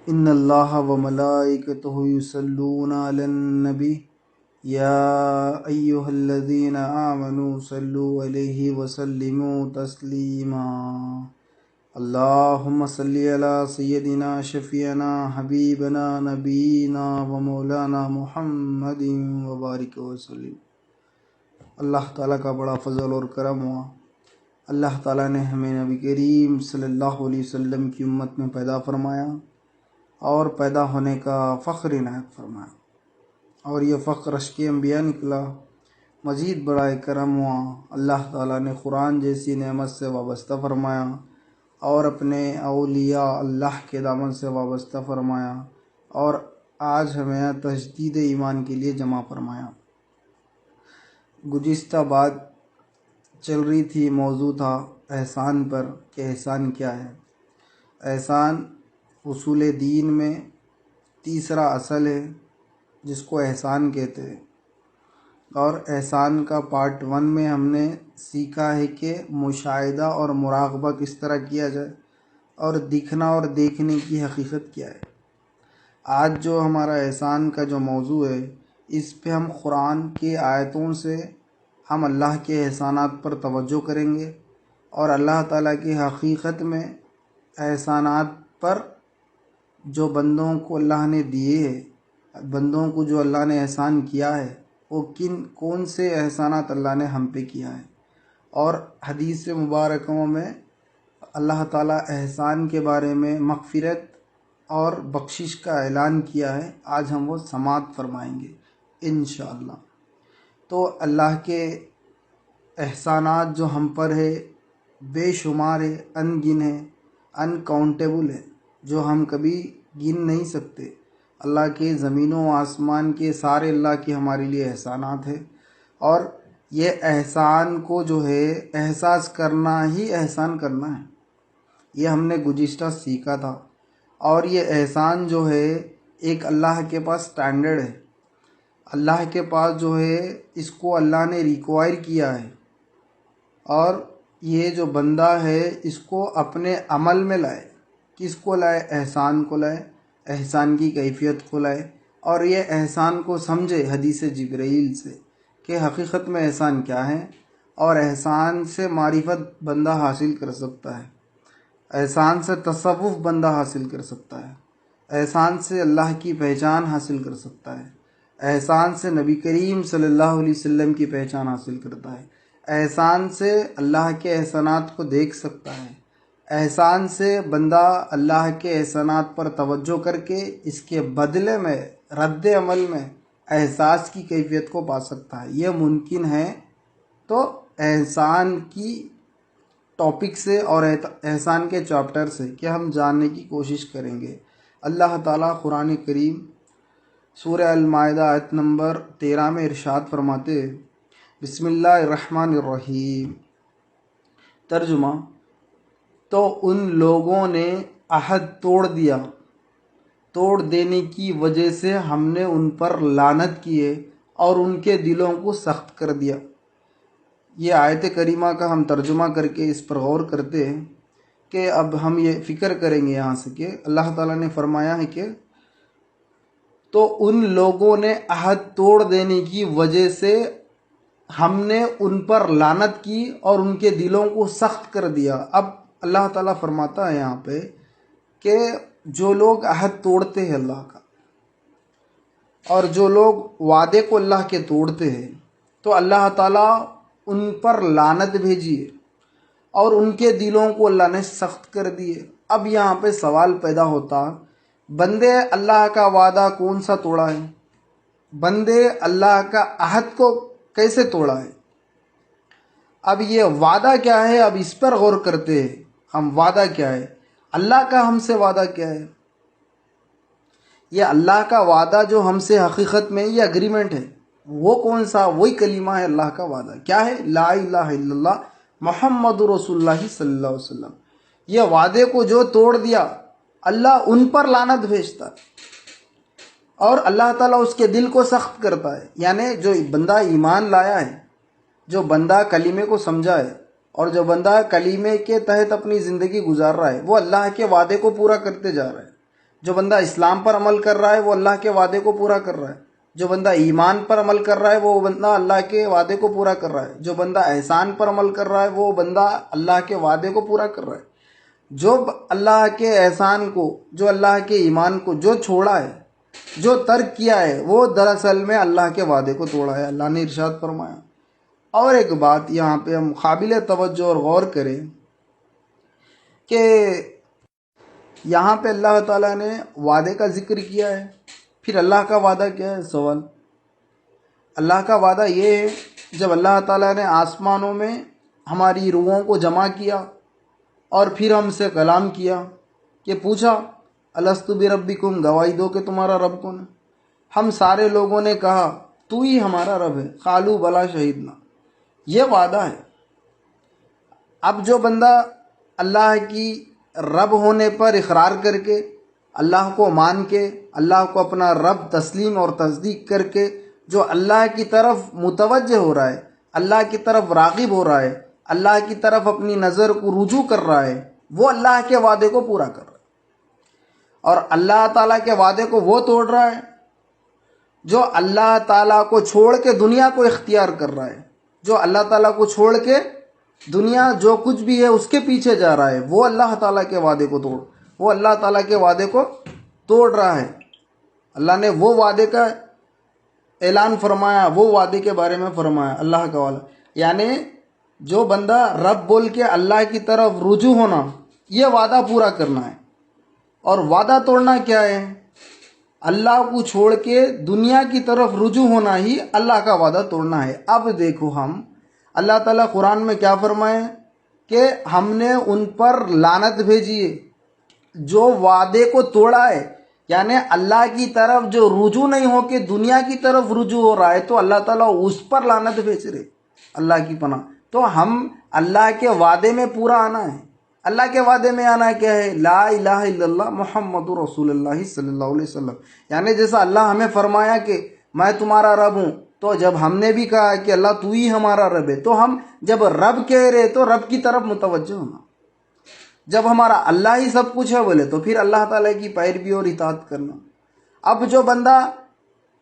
ان اللہ و ملائکتہ یصلون علی النبی یا ایہا الذین آمنوا صلوا علیہ وسلموا تسلیما اللہم صلی علی سیدنا شفیعنا حبیبنا نبینا و مولانا محمد وبارک وسلم۔ اللہ تعالیٰ کا بڑا فضل اور کرم ہوا، اللہ تعالیٰ نے ہمیں نبی کریم صلی اللہ علیہ وسلم کی امت میں پیدا فرمایا اور پیدا ہونے کا فخر عنایت فرمایا، اور یہ فخر اشک انبیاء نکلا۔ مزید بڑا کرم ہوا، اللہ تعالیٰ نے قرآن جیسی نعمت سے وابستہ فرمایا اور اپنے اولیاء اللہ کے دامن سے وابستہ فرمایا، اور آج ہمیں تجدید ایمان کے لیے جمع فرمایا۔ گزشتہ بات چل رہی تھی، موضوع تھا احسان پر کہ احسان کیا ہے۔ احسان اصول دین میں تیسرا اصل ہے جس کو احسان کہتے ہیں، اور احسان کا پارٹ 1 میں ہم نے سیکھا ہے کہ مشاہدہ اور مراقبہ کس طرح کیا جائے اور دکھنا اور دیکھنے کی حقیقت کیا ہے۔ آج جو ہمارا احسان کا جو موضوع ہے، اس پہ ہم قرآن کی آیتوں سے ہم اللہ کے احسانات پر توجہ کریں گے، اور اللہ تعالیٰ کی حقیقت میں احسانات پر جو بندوں کو اللہ نے دیے ہیں، بندوں کو جو اللہ نے احسان کیا ہے، وہ کون سے احسانات اللہ نے ہم پہ کیا ہے۔ اور حدیث مبارکوں میں اللہ تعالیٰ احسان کے بارے میں مغفرت اور بخشش کا اعلان کیا ہے، آج ہم وہ سماعت فرمائیں گے انشاءاللہ۔ تو اللہ کے احسانات جو ہم پر ہے بے شمار ہے، ان گن ہے، ان کاؤنٹیبل ہے، جو ہم کبھی گن نہیں سکتے۔ اللہ کے زمین و آسمان کے سارے اللہ کے ہمارے لیے احسانات ہیں، اور یہ احسان کو جو ہے احساس کرنا ہی احسان کرنا ہے، یہ ہم نے گزشتہ سیکھا تھا۔ اور یہ احسان جو ہے ایک اللہ کے پاس سٹینڈرڈ ہے، اللہ کے پاس جو ہے اس کو اللہ نے ریکوائر کیا ہے، اور یہ جو بندہ ہے اس کو اپنے عمل میں لائے۔ کس کو لائے؟ احسان کو لائے، احسان کی کیفیت کو لائے، اور یہ احسان کو سمجھے حدیث جبرائیل سے کہ حقیقت میں احسان کیا ہے، اور احسان سے معرفت بندہ حاصل کر سکتا ہے، احسان سے تصوف بندہ حاصل کر سکتا ہے، احسان سے اللہ کی پہچان حاصل کر سکتا ہے، احسان سے نبی کریم صلی اللہ علیہ وسلم کی پہچان حاصل کرتا ہے، احسان سے اللہ کے احسانات کو دیکھ سکتا ہے، احسان سے بندہ اللہ کے احسانات پر توجہ کر کے اس کے بدلے میں رد عمل میں احساس کی کیفیت کو پا سکتا ہے۔ یہ ممکن ہے۔ تو احسان کی ٹاپک سے اور احسان کے چیپٹر سے کہ ہم جاننے کی کوشش کریں گے۔ اللہ تعالیٰ قرآن کریم سورہ المائدہ آیت نمبر 13 میں ارشاد فرماتے ہیں، بسم اللہ الرحمن الرحیم۔ ترجمہ: تو ان لوگوں نے عہد توڑ دیا، توڑ دینے کی وجہ سے ہم نے ان پر لعنت کی ہے اور ان کے دلوں کو سخت کر دیا۔ یہ آیت کریمہ کا ہم ترجمہ کر کے اس پر غور کرتے ہیں کہ اب ہم یہ فکر کریں گے یہاں سے کہ اللہ تعالیٰ نے فرمایا ہے کہ تو ان لوگوں نے عہد توڑ دینے کی وجہ سے ہم نے ان پر لعنت کی اور ان کے دلوں کو سخت کر دیا۔ اب اللہ تعالیٰ فرماتا ہے یہاں پہ کہ جو لوگ عہد توڑتے ہیں اللہ کا، اور جو لوگ وعدے کو اللہ کے توڑتے ہیں، تو اللہ تعالیٰ ان پر لعنت بھیجیے اور ان کے دلوں کو اللہ نے سخت کر دیے۔ اب یہاں پہ سوال پیدا ہوتا، بندے اللہ کا وعدہ کون سا توڑا ہے؟ بندے اللہ کا عہد کو کیسے توڑا ہے؟ اب یہ وعدہ کیا ہے؟ اب اس پر غور کرتے ہیں ہم۔ وعدہ کیا ہے؟ اللہ کا ہم سے وعدہ کیا ہے؟ یہ اللہ کا وعدہ جو ہم سے حقیقت میں یہ اگریمنٹ ہے، وہ کون سا؟ وہی کلمہ ہے اللہ کا وعدہ۔ کیا ہے؟ لا الہ الا اللہ محمد رسول اللہ صلی اللہ علیہ وسلم۔ یہ وعدے کو جو توڑ دیا، اللہ ان پر لعنت بھیجتا ہے، اور اللہ تعالیٰ اس کے دل کو سخت کرتا ہے۔ یعنی جو بندہ ایمان لایا ہے، جو بندہ کلمے کو سمجھا ہے، اور جو بندہ کلمے کے تحت اپنی زندگی گزار رہا ہے، وہ اللہ کے وعدے کو پورا کرتے جا رہا ہے۔ جو بندہ اسلام پر عمل کر رہا ہے وہ اللہ کے وعدے کو پورا کر رہا ہے، جو بندہ ایمان پر عمل کر رہا ہے وہ بندہ اللہ کے وعدے کو پورا کر رہا ہے، جو بندہ احسان پر عمل کر رہا ہے وہ بندہ اللہ کے وعدے کو پورا کر رہا ہے۔ جو اللہ کے احسان کو، جو اللہ کے ایمان کو جو چھوڑا ہے، جو ترک کیا ہے، وہ دراصل میں اللہ کے وعدے کو توڑا ہے، اللہ نے ارشاد فرمایا۔ اور ایک بات یہاں پہ ہم قابل توجہ اور غور کریں کہ یہاں پہ اللہ تعالیٰ نے وعدے کا ذکر کیا ہے، پھر اللہ کا وعدہ کیا ہے؟ سوال۔ اللہ کا وعدہ یہ ہے جب اللہ تعالیٰ نے آسمانوں میں ہماری روحوں کو جمع کیا اور پھر ہم سے کلام کیا کہ پوچھا الستو بربکم، گواہی دو کہ تمہارا رب کون ہے؟ ہم سارے لوگوں نے کہا تو ہی ہمارا رب ہے، قالوا بلا شہیدنا۔ یہ وعدہ ہے۔ اب جو بندہ اللہ کی رب ہونے پر اقرار کر کے، اللہ کو مان کے، اللہ کو اپنا رب تسلیم اور تصدیق کر کے جو اللہ کی طرف متوجہ ہو رہا ہے، اللہ کی طرف راغب ہو رہا ہے، اللہ کی طرف اپنی نظر کو رجوع کر رہا ہے، وہ اللہ کے وعدے کو پورا کر رہا ہے۔ اور اللہ تعالیٰ کے وعدے کو وہ توڑ رہا ہے جو اللہ تعالیٰ کو چھوڑ کے دنیا کو اختیار کر رہا ہے، جو اللہ تعالیٰ کو چھوڑ کے دنیا جو کچھ بھی ہے اس کے پیچھے جا رہا ہے، وہ اللہ تعالیٰ کے وعدے کو وہ اللہ تعالیٰ کے وعدے کو توڑ رہا ہے۔ اللہ نے وہ وعدے کا اعلان فرمایا، وہ وعدے کے بارے میں فرمایا اللہ کا وعدہ، یعنی جو بندہ رب بول کے اللہ کی طرف رجوع ہونا، یہ وعدہ پورا کرنا ہے۔ اور وعدہ توڑنا کیا ہے؟ اللہ کو چھوڑ کے دنیا کی طرف رجوع ہونا ہی اللہ کا وعدہ توڑنا ہے۔ اب دیکھو ہم اللہ تعالیٰ قرآن میں کیا فرمائے کہ ہم نے ان پر لعنت بھیجی ہے جو وعدے کو توڑا ہے، یعنی اللہ کی طرف جو رجوع نہیں ہو کے دنیا کی طرف رجوع ہو رہا ہے تو اللہ تعالیٰ اس پر لعنت بھیج رہے، اللہ کی پناہ۔ تو ہم اللہ کے وعدے میں پورا آنا ہے۔ اللہ کے وعدے میں آنا کیا ہے؟ لا الہ الا اللہ محمد رسول اللہ صلی اللہ علیہ وسلم، یعنی جیسا اللہ ہمیں فرمایا کہ میں تمہارا رب ہوں، تو جب ہم نے بھی کہا کہ اللہ تو ہی ہمارا رب ہے، تو ہم جب رب کہہ رہے تو رب کی طرف متوجہ ہونا۔ جب ہمارا اللہ ہی سب کچھ ہے بولے تو پھر اللہ تعالیٰ کی پیروی اور اطاعت کرنا۔ اب جو بندہ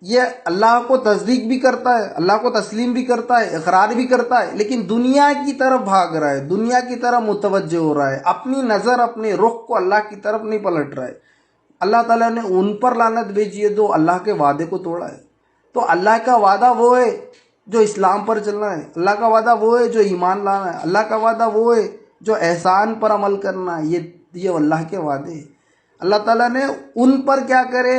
یہ اللہ کو تصدیق بھی کرتا ہے، اللہ کو تسلیم بھی کرتا ہے، اقرار بھی کرتا ہے، لیکن دنیا کی طرف بھاگ رہا ہے، دنیا کی طرف متوجہ ہو رہا ہے، اپنی نظر اپنے رخ کو اللہ کی طرف نہیں پلٹ رہا ہے، اللہ تعالیٰ نے ان پر لعنت بھیجی ہے جو اللہ کے وعدے کو توڑا ہے۔ تو اللہ کا وعدہ وہ ہے جو اسلام پر چلنا ہے، اللہ کا وعدہ وہ ہے جو ایمان لانا ہے، اللہ کا وعدہ وہ ہے جو احسان پر عمل کرنا ہے۔ یہ اللہ کے وعدے ہیں۔ اللہ تعالیٰ نے ان پر کیا کرے؟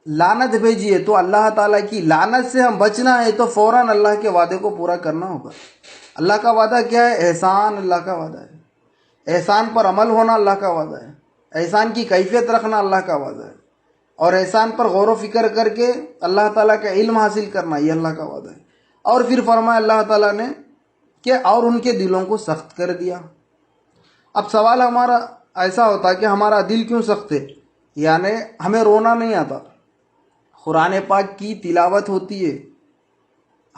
لعنت بھیجی ہے۔ تو اللہ تعالیٰ کی لعنت سے ہم بچنا ہے تو فوراً اللہ کے وعدے کو پورا کرنا ہوگا۔ اللہ کا وعدہ کیا ہے؟ احسان اللہ کا وعدہ ہے، احسان پر عمل ہونا اللہ کا وعدہ ہے، احسان کی کیفیت رکھنا اللہ کا وعدہ ہے، اور احسان پر غور و فکر کر کے اللہ تعالیٰ کا علم حاصل کرنا، یہ اللہ کا وعدہ ہے۔ اور پھر فرمایا اللہ تعالیٰ نے کہ اور ان کے دلوں کو سخت کر دیا۔ اب سوال ہمارا ایسا ہوتا کہ ہمارا دل کیوں سخت ہے؟ یعنی ہمیں رونا نہیں آتا، قرآن پاک کی تلاوت ہوتی ہے،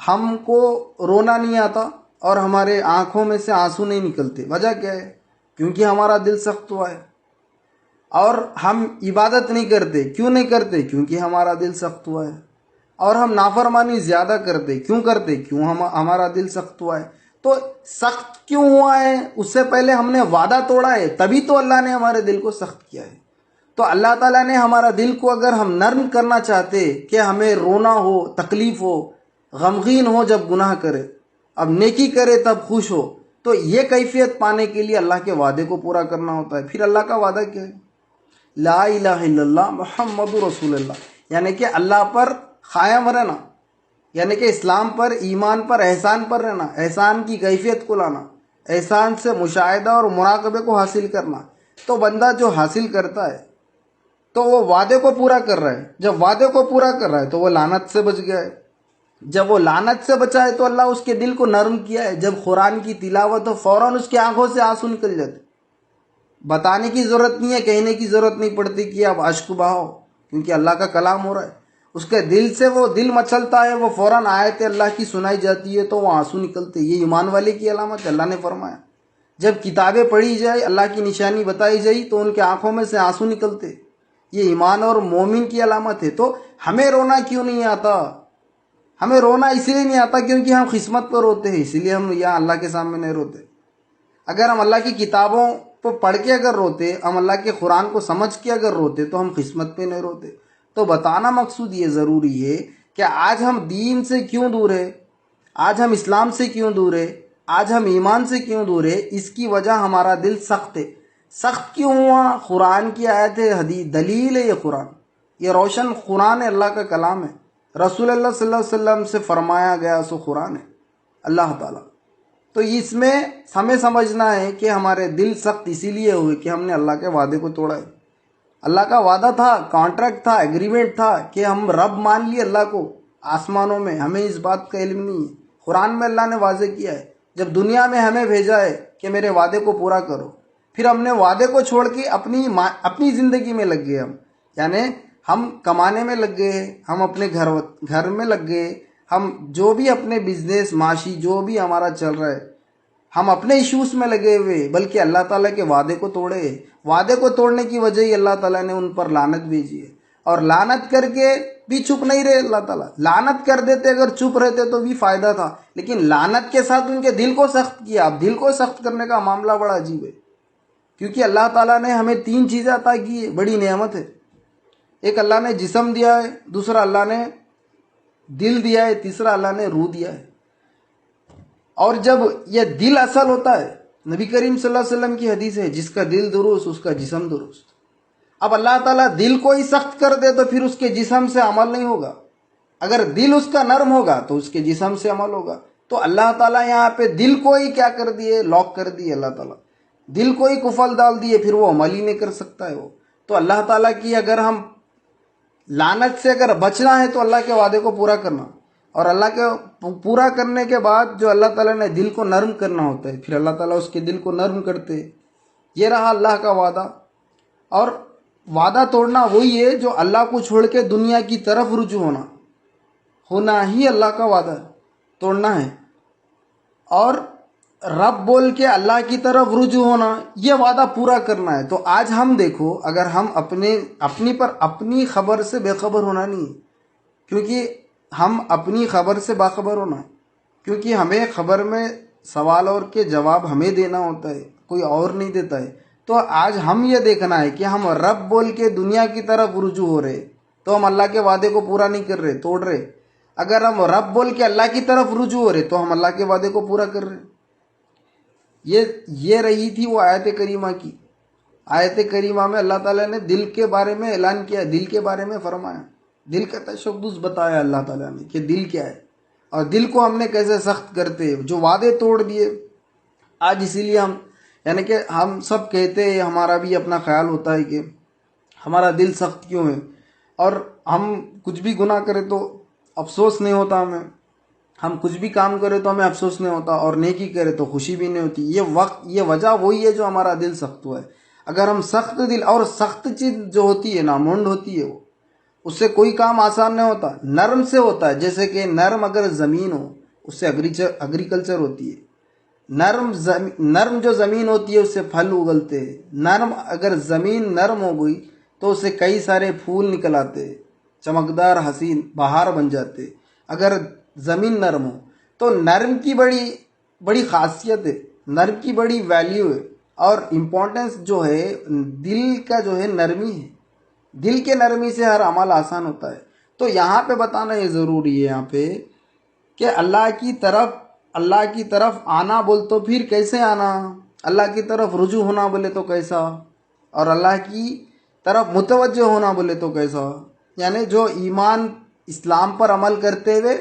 ہم کو رونا نہیں آتا اور ہمارے آنکھوں میں سے آنسو نہیں نکلتے، وجہ کیا ہے؟ کیونکہ ہمارا دل سخت ہوا ہے۔ اور ہم عبادت نہیں کرتے، کیوں نہیں کرتے؟ کیونکہ ہمارا دل سخت ہوا ہے۔ اور ہم نافرمانی زیادہ کرتے، کیوں کرتے؟ کیوں ہمارا دل سخت ہوا ہے۔ تو سخت کیوں ہوا ہے؟ اس سے پہلے ہم نے وعدہ توڑا ہے، تبھی تو اللہ نے ہمارے دل کو سخت کیا ہے۔ تو اللہ تعالیٰ نے ہمارا دل کو اگر ہم نرم کرنا چاہتے کہ ہمیں رونا ہو، تکلیف ہو، غمگین ہو جب گناہ کرے، اب نیکی کرے تب خوش ہو، تو یہ کیفیت پانے کے لیے اللہ کے وعدے کو پورا کرنا ہوتا ہے۔ پھر اللہ کا وعدہ کیا ہے؟ لا الہ الا اللہ محمد رسول اللہ، یعنی کہ اللہ پر قائم رہنا، یعنی کہ اسلام پر، ایمان پر، احسان پر رہنا، احسان کی کیفیت کو لانا، احسان سے مشاہدہ اور مراقبے کو حاصل کرنا۔ تو بندہ جو حاصل کرتا ہے تو وہ وعدے کو پورا کر رہا ہے، جب وعدے کو پورا کر رہا ہے تو وہ لعنت سے بچ گیا ہے، جب وہ لعنت سے بچا ہے تو اللہ اس کے دل کو نرم کیا ہے۔ جب قرآن کی تلاوت ہو فوراً اس کی آنکھوں سے آنسو نکل جاتے، بتانے کی ضرورت نہیں ہے، کہنے کی ضرورت نہیں پڑتی کہ اب اشک بہاؤ، کیونکہ اللہ کا کلام ہو رہا ہے، اس کے دل سے وہ دل مچلتا ہے، وہ فوراً آیت اللہ کی سنائی جاتی ہے تو وہ آنسو نکلتے۔ یہ ایمان والے کی علامت ہے، اللہ نے فرمایا جب کتابیں پڑھی جائے، اللہ کی نشانی بتائی جائی تو ان کے آنکھوں میں سے آنسو نکلتے. یہ ایمان اور مومن کی علامت ہے. تو ہمیں رونا کیوں نہیں آتا؟ ہمیں رونا اس لیے نہیں آتا کیونکہ ہم قسمت پر روتے ہیں، اسی لیے ہم یہاں اللہ کے سامنے نہیں روتے. اگر ہم اللہ کی کتابوں کو پڑھ کے اگر روتے، ہم اللہ کے قرآن کو سمجھ کے اگر روتے تو ہم قسمت پہ نہیں روتے. تو بتانا مقصود یہ ضروری ہے کہ آج ہم دین سے کیوں دور ہے، آج ہم اسلام سے کیوں دور ہے، آج ہم ایمان سے کیوں دور ہے. اس کی وجہ ہمارا دل سخت ہے. سخت کیوں ہوا؟ قرآن کی آیت ہے، حدیث دلیل ہے. یہ قرآن، یہ روشن قرآن ہے، اللہ کا کلام ہے. رسول اللہ صلی اللہ علیہ وسلم سے فرمایا گیا سو قرآن ہے اللہ تعالیٰ. تو اس میں ہمیں سمجھنا ہے کہ ہمارے دل سخت اسی لیے ہوئے کہ ہم نے اللہ کے وعدے کو توڑا ہے. اللہ کا وعدہ تھا، کانٹریکٹ تھا، ایگریمنٹ تھا کہ ہم رب مان لیے اللہ کو آسمانوں میں. ہمیں اس بات کا علم نہیں ہے. قرآن میں اللہ نے واضح کیا ہے، جب دنیا میں ہمیں بھیجا ہے کہ میرے وعدے کو پورا کرو، پھر ہم نے وعدے کو چھوڑ کے اپنی زندگی میں لگ گئے. یعنی ہم کمانے میں لگ گئے، ہم اپنے گھر میں لگ گئے، ہم جو بھی اپنے بزنس معاشی جو بھی ہمارا چل رہا ہے ہم اپنے ایشوز میں لگے ہوئے، بلکہ اللہ تعالیٰ کے وعدے کو توڑے. وعدے کو توڑنے کی وجہ ہی اللہ تعالیٰ نے ان پر لعنت بھیجی ہے. اور لعنت کر کے بھی چپ نہیں رہے اللہ تعالیٰ. لعنت کر دیتے، اگر چپ رہتے تو بھی فائدہ تھا، لیکن لعنت کے ساتھ ان کے دل کو سخت کیا. اب دل کو سخت کرنے کا معاملہ بڑا عجیب ہے، کیونکہ اللہ تعالیٰ نے ہمیں 3 چیزیں عطا کی ہے، بڑی نعمت ہے. ایک اللہ نے جسم دیا ہے، دوسرا اللہ نے دل دیا ہے، تیسرا اللہ نے روح دیا ہے. اور جب یہ دل اصل ہوتا ہے، نبی کریم صلی اللہ علیہ وسلم کی حدیث ہے، جس کا دل درست اس کا جسم درست. اب اللہ تعالیٰ دل کو ہی سخت کر دے تو پھر اس کے جسم سے عمل نہیں ہوگا. اگر دل اس کا نرم ہوگا تو اس کے جسم سے عمل ہوگا. تو اللہ تعالیٰ یہاں پہ دل کو ہی کیا کر دیے؟ لاک کر دیے. اللہ تعالیٰ دل کو ہی قفل ڈال دیے، پھر وہ عمل ہی نہیں کر سکتا ہے وہ. تو اللہ تعالیٰ کی اگر ہم لعنت سے اگر بچنا ہے تو اللہ کے وعدے کو پورا کرنا، اور اللہ کے پورا کرنے کے بعد جو اللہ تعالیٰ نے دل کو نرم کرنا ہوتا ہے، پھر اللہ تعالیٰ اس کے دل کو نرم کرتے. یہ رہا اللہ کا وعدہ. اور وعدہ توڑنا وہی ہے جو اللہ کو چھوڑ کے دنیا کی طرف رجوع ہونا ہی اللہ کا وعدہ توڑنا ہے. اور رب بول کے اللہ کی طرف رجوع ہونا، یہ وعدہ پورا کرنا ہے. تو آج ہم دیکھو، اگر ہم اپنی خبر سے بے خبر ہونا نہیں ہے، کیونکہ ہم اپنی خبر سے باخبر ہونا ہے، کیونکہ ہمیں خبر میں سوال اور کے جواب ہمیں دینا ہوتا ہے، کوئی اور نہیں دیتا ہے. تو آج ہم یہ دیکھنا ہے کہ ہم رب بول کے دنیا کی طرف رجوع ہو رہے تو ہم اللہ کے وعدے کو پورا نہیں کر رہے، توڑ رہے. اگر ہم رب بول کے اللہ کی طرف رجوع ہو رہے تو ہم اللہ کے وعدے کو پورا کر رہے. یہ رہی تھی وہ آیت کریمہ کی. آیت کریمہ میں اللہ تعالیٰ نے دل کے بارے میں اعلان کیا، دل کے بارے میں فرمایا، دل کا تشبث بتایا اللہ تعالیٰ نے کہ دل کیا ہے اور دل کو ہم نے کیسے سخت کرتے، جو وعدے توڑ دیے. آج اسی لیے یعنی کہ ہم سب کہتے ہیں، ہمارا بھی اپنا خیال ہوتا ہے کہ ہمارا دل سخت کیوں ہے، اور ہم کچھ بھی گناہ کریں تو افسوس نہیں ہوتا ہمیں، ہم کچھ بھی کام کریں تو ہمیں افسوس نہیں ہوتا، اور نیکی کریں تو خوشی بھی نہیں ہوتی. یہ وجہ وہی ہے جو ہمارا دل سخت ہوا ہے. اگر ہم سخت دل، اور سخت چیز جو ہوتی ہے نامونڈ ہوتی ہے، وہ اس سے کوئی کام آسان نہیں ہوتا. نرم سے ہوتا ہے، جیسے کہ نرم اگر زمین ہو اس سے ایگریکلچر ہوتی ہے. نرم جو زمین ہوتی ہے اس سے پھل اگلتے ہیں. اگر زمین نرم ہو گئی تو اس سے کئی سارے پھول نکل آتے، چمکدار حسین بہار بن جاتے. اگر زمین نرم ہو تو نرم کی بڑی خاصیت ہے، نرم کی بڑی ویلیو ہے. اور امپورٹنس جو ہے دل کا جو ہے نرمی ہے. دل کے نرمی سے ہر عمل آسان ہوتا ہے. تو یہاں پہ بتانا یہ ضروری ہے یہاں پہ کہ اللہ کی طرف آنا بول تو پھر کیسے آنا، اللہ کی طرف رجوع ہونا بولے تو کیسا، اور اللہ کی طرف متوجہ ہونا بولے تو کیسا. یعنی جو ایمان اسلام پر عمل کرتے ہوئے،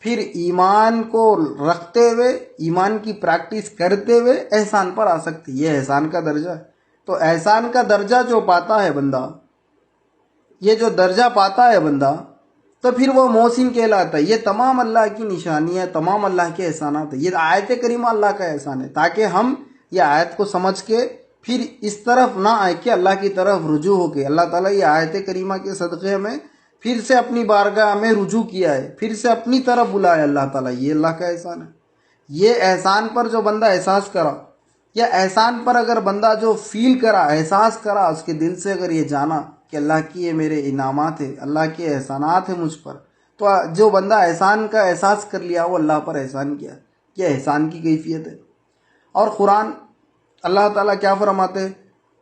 پھر ایمان کو رکھتے ہوئے، ایمان کی پریکٹس کرتے ہوئے احسان پر آ سکتی. یہ احسان کا درجہ ہے. تو احسان کا درجہ جو پاتا ہے بندہ، یہ جو درجہ پاتا ہے بندہ، تو پھر وہ محسن کہلاتا ہے. یہ تمام اللہ کی نشانیاں، تمام اللہ کے احسانات ہیں. یہ آیت کریمہ اللہ کا احسان ہے، تاکہ ہم یہ آیت کو سمجھ کے پھر اس طرف نہ آئے کہ اللہ کی طرف رجوع ہو کے اللہ تعالیٰ یہ آیت کریمہ کے صدقے میں پھر سے اپنی بارگاہ میں رجوع کیا ہے، پھر سے اپنی طرف بلایا اللہ تعالیٰ. یہ اللہ کا احسان ہے. یہ احسان پر جو بندہ احساس کرا، یا احسان پر اگر بندہ جو فیل کرا، احساس کرا اس کے دل سے، اگر یہ جانا کہ اللہ کی یہ میرے انعامات ہیں، اللہ کے احسانات ہیں مجھ پر، تو جو بندہ احسان کا احساس کر لیا وہ اللہ پر احسان کیا، یہ احسان کی کیفیت ہے۔ اور قرآن اللہ تعالیٰ کیا فرماتے؟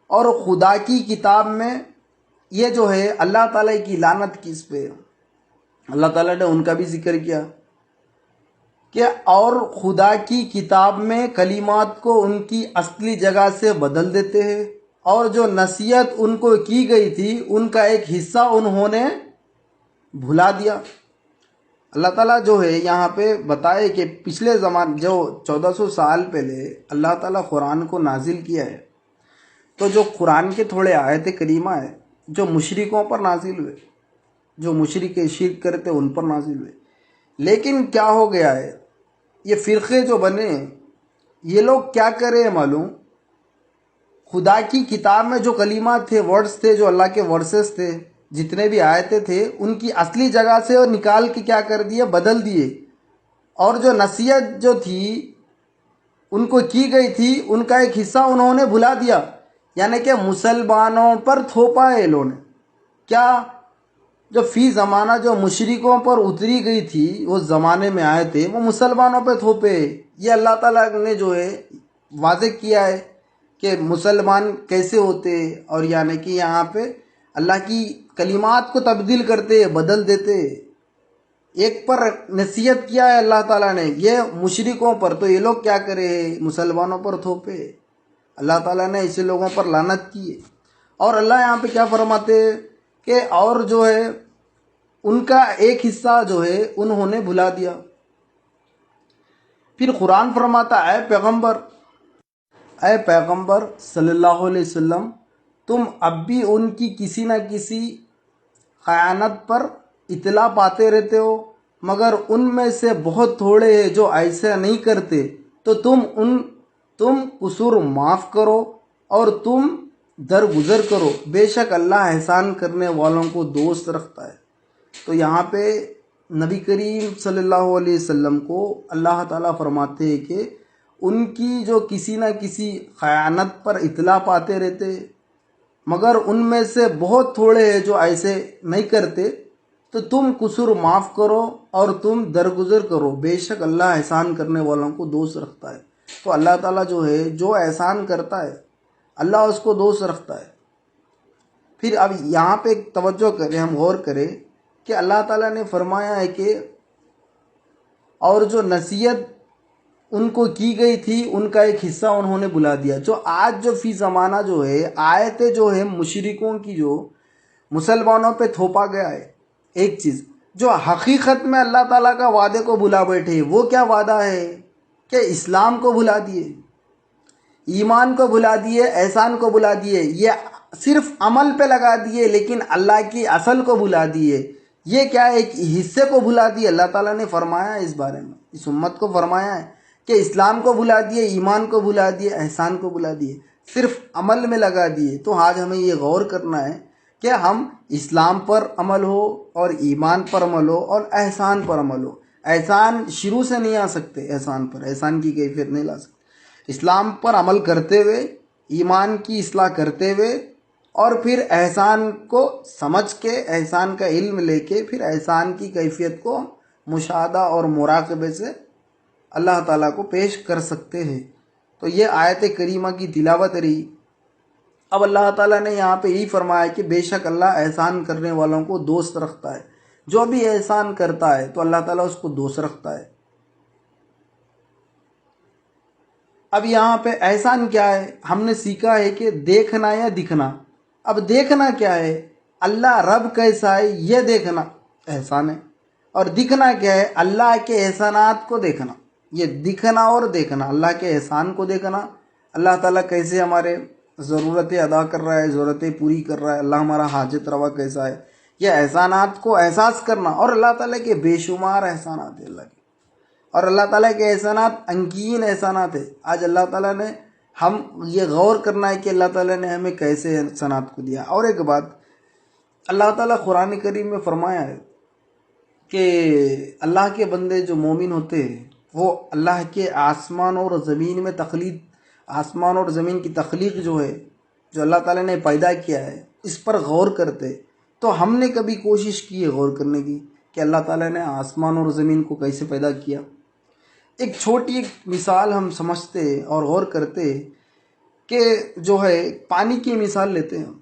اور خدا کی کتاب میں یہ جو ہے اللہ تعالیٰ کی لعنت کس پہ ہے؟ اللہ تعالیٰ نے ان کا بھی ذکر کیا کہ اور خدا کی کتاب میں کلمات کو ان کی اصلی جگہ سے بدل دیتے ہیں، اور جو نصیحت ان کو کی گئی تھی ان کا ایک حصہ انہوں نے بھلا دیا۔ اللہ تعالیٰ جو ہے یہاں پہ بتائے کہ پچھلے زمان جو 1400 سال پہلے اللہ تعالیٰ قرآن کو نازل کیا ہے، تو جو قرآن کے تھوڑے آیت کریمہ ہے جو مشرکوں پر نازل ہوئے، جو مشرک شرک کرتے ان پر نازل ہوئے، لیکن کیا ہو گیا ہے، یہ فرقے جو بنے یہ لوگ کیا کرے معلوم، خدا کی کتاب میں جو کلمات تھے، ورڈز تھے، جو اللہ کے ورسز تھے، جتنے بھی آیتیں تھے ان کی اصلی جگہ سے نکال کے کیا کر دیے، بدل دیے، اور جو نصیحت جو تھی ان کو کی گئی تھی ان کا ایک حصہ انہوں نے بھلا دیا، یعنی کہ مسلمانوں پر تھوپا ہے انہوں نے۔ کیا؟ جو فی زمانہ جو مشرکوں پر اتری گئی تھی وہ زمانے میں آئے تھے وہ مسلمانوں پہ تھوپے۔ یہ اللہ تعالیٰ نے جو ہے واضح کیا ہے کہ مسلمان کیسے ہوتے، اور یعنی کہ یہاں پہ اللہ کی کلمات کو تبدیل کرتے، بدل دیتے۔ ایک پر نصیحت کیا ہے اللہ تعالیٰ نے یہ مشرکوں پر، تو یہ لوگ کیا کرے، مسلمانوں پر تھوپے۔ اللہ تعالیٰ نے ایسے لوگوں پر لعنت کی ہے۔ اور اللہ یہاں پہ کیا فرماتے کہ اور جو ہے ان کا ایک حصہ جو ہے انہوں نے بھلا دیا۔ پھر قرآن فرماتا اے پیغمبر صلی اللہ علیہ وسلم، تم اب بھی ان کی کسی نہ کسی خیانت پر اطلاع پاتے رہتے ہو، مگر ان میں سے بہت تھوڑے ہیں جو ایسا نہیں کرتے، تو تم قصور معاف کرو اور تم درگزر کرو، بے شک اللہ احسان کرنے والوں کو دوست رکھتا ہے۔ تو یہاں پہ نبی کریم صلی اللہ علیہ وسلم کو اللہ تعالیٰ فرماتے ہیں کہ ان کی جو کسی نہ کسی خیانت پر اطلاع پاتے رہتے، مگر ان میں سے بہت تھوڑے ہیں جو ایسے نہیں کرتے، تو تم قصور معاف کرو اور تم درگزر کرو، بے شک اللہ احسان کرنے والوں کو دوست رکھتا ہے۔ تو اللہ تعالیٰ جو ہے جو احسان کرتا ہے اللہ اس کو دوست رکھتا ہے۔ پھر اب یہاں پہ ایک توجہ کریں، ہم غور کریں کہ اللہ تعالیٰ نے فرمایا ہے کہ اور جو نصیحت ان کو کی گئی تھی ان کا ایک حصہ انہوں نے بھلا دیا۔ جو آج جو فی زمانہ جو ہے آیتیں جو ہے مشرکوں کی جو مسلمانوں پہ تھوپا گیا ہے، ایک چیز جو حقیقت میں اللہ تعالیٰ کا وعدے کو بھلا بیٹھے، وہ کیا وعدہ ہے کہ اسلام کو بھلا دیے، ایمان کو بھلا دیے، احسان کو بھلا دیے، یہ صرف عمل پہ لگا دیے لیکن اللہ کی اصل کو بھلا دیے۔ یہ کیا ہے، ایک حصے کو بھلا دیے۔ اللہ تعالیٰ نے فرمایا ہے اس بارے میں، اس امت کو فرمایا ہے کہ اسلام کو بھلا دیے، ایمان کو بھلا دیے، احسان کو بھلا دیے، صرف عمل میں لگا دیے۔ تو آج ہمیں یہ غور کرنا ہے کہ ہم اسلام پر عمل ہو اور ایمان پر عمل ہو اور احسان پر عمل ہو۔ احسان شروع سے نہیں آ سکتے، احسان پر احسان کی کیفیت نہیں لا سکتے۔ اسلام پر عمل کرتے ہوئے، ایمان کی اصلاح کرتے ہوئے، اور پھر احسان کو سمجھ کے، احسان کا علم لے کے، پھر احسان کی کیفیت کو مشاہدہ اور مراقبے سے اللہ تعالیٰ کو پیش کر سکتے ہیں۔ تو یہ آیت کریمہ کی تلاوت رہی۔ اب اللہ تعالیٰ نے یہاں پہ یہی فرمایا کہ بے شک اللہ احسان کرنے والوں کو دوست رکھتا ہے۔ جو بھی احسان کرتا ہے تو اللہ تعالیٰ اس کو دوست رکھتا ہے۔ اب یہاں پہ احسان کیا ہے، ہم نے سیکھا ہے کہ دیکھنا یا دکھنا۔ اب دیکھنا کیا ہے، اللہ رب کیسا ہے یہ دیکھنا احسان ہے، اور دکھنا کیا ہے، اللہ کے احسانات کو دیکھنا۔ یہ دکھنا اور دیکھنا، اللہ کے احسان کو دیکھنا، اللہ تعالیٰ کیسے ہمارے ضرورتیں ادا کر رہا ہے، ضرورتیں پوری کر رہا ہے، اللہ ہمارا حاجت روا کیسا ہے، یہ احسانات کو احساس کرنا۔ اور اللہ تعالیٰ کے بے شمار احسانات ہیں اللہ کے، اور اللہ تعالیٰ کے احسانات انگین احسانات ہیں۔ آج اللہ تعالیٰ نے ہم یہ غور کرنا ہے کہ اللہ تعالیٰ نے ہمیں کیسے احسانات کو دیا۔ اور ایک بات اللہ تعالیٰ قرآن کریم میں فرمایا ہے کہ اللہ کے بندے جو مومن ہوتے ہیں وہ اللہ کے آسمان اور زمین میں آسمان اور زمین کی تخلیق جو ہے، جو اللہ تعالیٰ نے پیدا کیا ہے، اس پر غور کرتے تو ہم نے کبھی کوشش کی ہے غور کرنے کی کہ اللہ تعالیٰ نے آسمان اور زمین کو کیسے پیدا کیا؟ ایک چھوٹی ایک مثال ہم سمجھتے اور غور کرتے کہ جو ہے پانی کی مثال لیتے ہیں.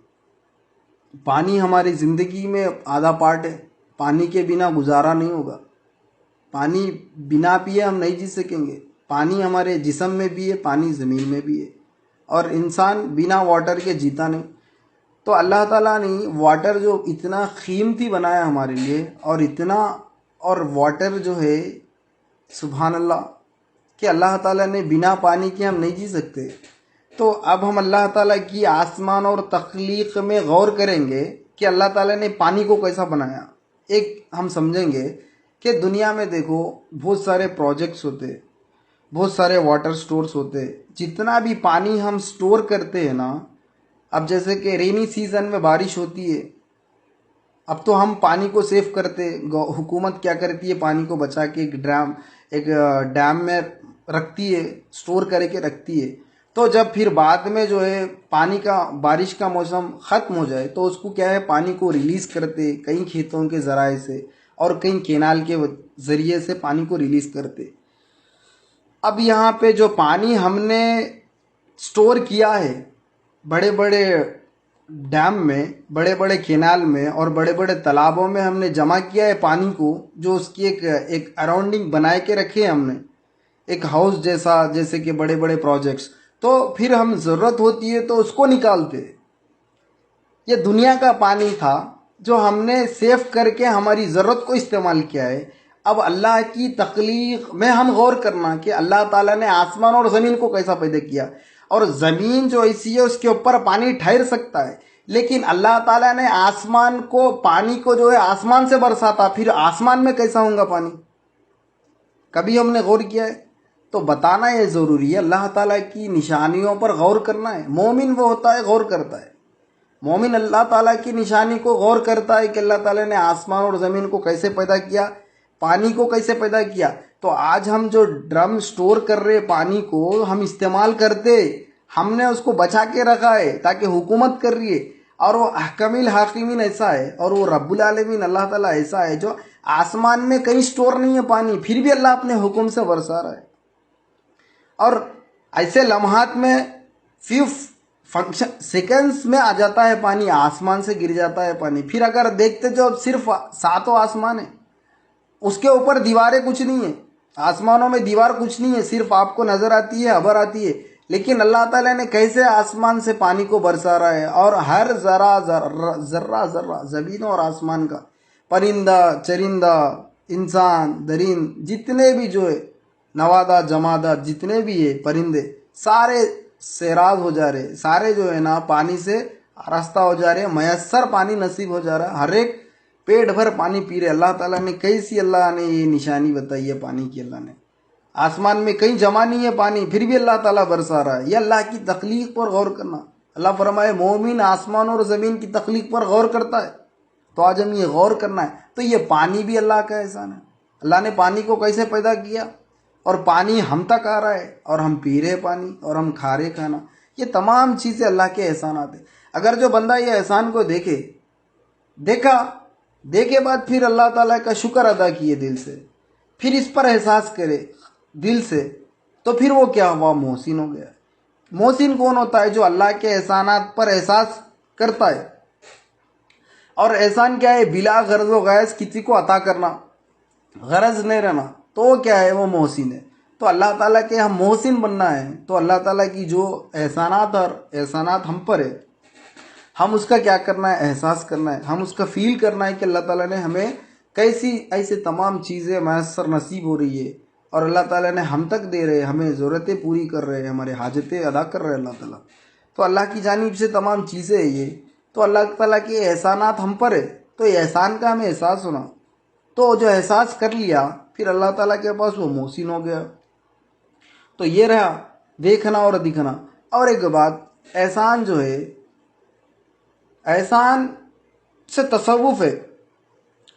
پانی ہماری زندگی میں آدھا پارٹ ہے. پانی کے بنا گزارا نہیں ہوگا. پانی بنا پیے ہم نہیں جی سکیں گے. پانی ہمارے جسم میں بھی ہے، پانی زمین میں بھی ہے، اور انسان بنا واٹر کے جیتا نہیں. تو اللہ تعالیٰ نے واٹر جو اتنا قیمتی بنایا ہمارے لیے، اور واٹر جو ہے سبحان اللہ کہ اللہ تعالیٰ نے بنا پانی کے ہم نہیں جی سکتے. تو اب ہم اللہ تعالیٰ کی آسمان اور تخلیق میں غور کریں گے کہ اللہ تعالیٰ نے پانی کو کیسا بنایا. ایک ہم سمجھیں گے کہ دنیا میں دیکھو بہت سارے پروجیکٹس ہوتے، بہت سارے واٹر سٹورز ہوتے. جتنا بھی پانی ہم سٹور کرتے ہیں نا، اب جیسے کہ رینی سیزن میں بارش ہوتی ہے، اب تو ہم پانی کو سیو کرتے. حکومت کیا کرتی ہے، پانی کو بچا کے ایک ڈیم میں رکھتی ہے، سٹور کر کے رکھتی ہے. تو جب پھر بعد میں جو ہے بارش کا موسم ختم ہو جائے تو اس کو کیا ہے، پانی کو ریلیز کرتے، کئی کھیتوں کے ذرائع سے اور کئی کینال کے ذریعے سے پانی کو ریلیز کرتے. اب یہاں پہ جو پانی ہم نے سٹور کیا ہے بڑے بڑے ڈیم میں، بڑے بڑے کینال میں اور بڑے بڑے تالابوں میں ہم نے جمع کیا ہے پانی کو، جو اس کی ایک اراؤنڈنگ بنائے کے رکھے ہم نے، ایک ہاؤس جیسے کہ بڑے بڑے پروجیکٹس. تو پھر ہم ضرورت ہوتی ہے تو اس کو نکالتے. یہ دنیا کا پانی تھا جو ہم نے سیو کر کے ہماری ضرورت کو استعمال کیا ہے. اب اللہ کی تخلیق میں ہم غور کرنا کہ اللہ تعالیٰ نے آسمان اور زمین کو کیسا پیدا کیا. اور زمین جو ایسی ہے اس کے اوپر پانی ٹھہر سکتا ہے، لیکن اللہ تعالیٰ نے پانی کو جو ہے آسمان سے برساتا، پھر آسمان میں کیسا ہوگا پانی؟ کبھی ہم نے غور کیا ہے؟ تو بتانا یہ ضروری ہے. اللہ تعالیٰ کی نشانیوں پر غور کرنا ہے. مومن وہ ہوتا ہے غور کرتا ہے. مومن اللہ تعالیٰ کی نشانی کو غور کرتا ہے کہ اللہ تعالیٰ نے آسمان اور زمین کو کیسے پیدا کیا، پانی کو کیسے پیدا کیا. تو آج ہم جو ڈرم سٹور کر رہے پانی کو ہم استعمال کرتے، ہم نے اس کو بچا کے رکھا ہے تاکہ حکومت کر رہی ہے. اور وہ احکم الحاکمین ایسا ہے، اور وہ رب العالمین اللہ تعالیٰ ایسا ہے جو آسمان میں کہیں سٹور نہیں ہے پانی، پھر بھی اللہ اپنے حکم سے برسا رہا ہے. اور ایسے لمحات میں فیو سیکنڈز میں آ جاتا ہے پانی، آسمان سے گر جاتا ہے پانی. پھر اگر دیکھتے جو صرف 7 آسمان ہیں، اس کے اوپر دیواریں کچھ نہیں ہیں، آسمانوں میں دیوار کچھ نہیں ہے، صرف آپ کو نظر آتی ہے، ابر آتی ہے. لیکن اللہ تعالیٰ نے کیسے آسمان سے پانی کو برسا رہا ہے، اور ہر ذرہ زمین اور آسمان کا، پرندہ چرندہ انسان درند جتنے بھی جو ہے نوادہ جمادات جتنے بھی ہے پرندے، سارے سیراب ہو جا رہے، سارے جو ہے نا پانی سے آراستہ ہو جا رہے، میسر پانی نصیب ہو جا رہا، ہر ایک پیٹ بھر پانی پی رہے. اللہ تعالیٰ نے کیسی اللہ نے یہ نشانی بتائی ہے پانی کی. اللہ نے آسمان میں کہیں جمع نہیں ہے پانی، پھر بھی اللہ تعالیٰ برسا رہا ہے. یہ اللہ کی تخلیق پر غور کرنا. اللہ فرمائے مومن آسمان اور زمین کی تخلیق پر غور کرتا ہے. تو آج ہم یہ غور کرنا ہے. تو یہ پانی بھی اللہ کا احسان ہے. اللہ نے پانی کو کیسے پیدا کیا، اور پانی ہم تک آ رہا ہے، اور ہم پی رہے پانی، اور ہم کھا رہے کھانا. یہ تمام چیزیں اللہ کے احسانات ہیں. اگر جو بندہ یہ احسان کو دیکھے بعد پھر اللہ تعالیٰ کا شکر ادا کیے دل سے، پھر اس پر احساس کرے دل سے، تو پھر وہ کیا ہوا، محسن ہو گیا. محسن کون ہوتا ہے؟ جو اللہ کے احسانات پر احساس کرتا ہے. اور احسان کیا ہے؟ بلا غرض و غیظ کسی کو عطا کرنا، غرض نہیں رہنا، تو وہ کیا ہے؟ وہ محسن ہے. تو اللہ تعالیٰ کے ہم محسن بننا ہے. تو اللہ تعالیٰ کی جو احسانات ہم پر ہے، ہم اس کا کیا کرنا ہے؟ احساس کرنا ہے. ہم اس کا فیل کرنا ہے کہ اللہ تعالیٰ نے ہمیں کیسی ایسے تمام چیزیں میسر نصیب ہو رہی ہے، اور اللہ تعالیٰ نے ہم تک دے رہے، ہمیں ضرورتیں پوری کر رہے، ہمارے حاجتیں ادا کر رہے اللہ تعالیٰ. تو اللہ کی جانب سے تمام چیزیں ہیں یہ. تو اللہ تعالیٰ کے احسانات ہم پر ہے. تو یہ احسان کا ہمیں احساس ہونا. تو جو احساس کر لیا پھر اللہ تعالیٰ کے پاس وہ محسن ہو گیا. تو یہ رہا دیکھنا اور دکھنا. اور ایک بات، احسان جو ہے، احسان سے تصوف ہے،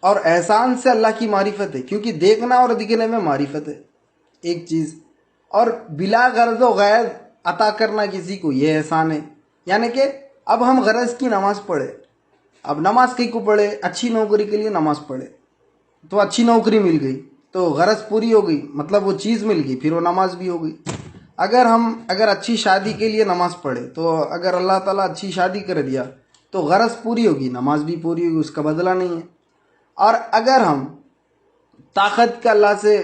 اور احسان سے اللہ کی معرفت ہے. کیونکہ دیکھنا اور دکھنے میں معرفت ہے ایک چیز، اور بلا غرض و غیظ عطا کرنا کسی کو یہ احسان ہے. یعنی کہ اب ہم غرض کی نماز پڑھے، اب نماز کئی کو پڑھے، اچھی نوکری کے لیے نماز پڑھے تو اچھی نوکری مل گئی تو غرض پوری ہو گئی، مطلب وہ چیز مل گئی، پھر وہ نماز بھی ہو گئی. اگر اچھی شادی کے لیے نماز پڑھے تو اگر اللہ تعالیٰ اچھی شادی کر دیا تو غرض پوری ہوگی، نماز بھی پوری ہوگی، اس کا بدلہ نہیں ہے. اور اگر ہم طاقت کا اللہ سے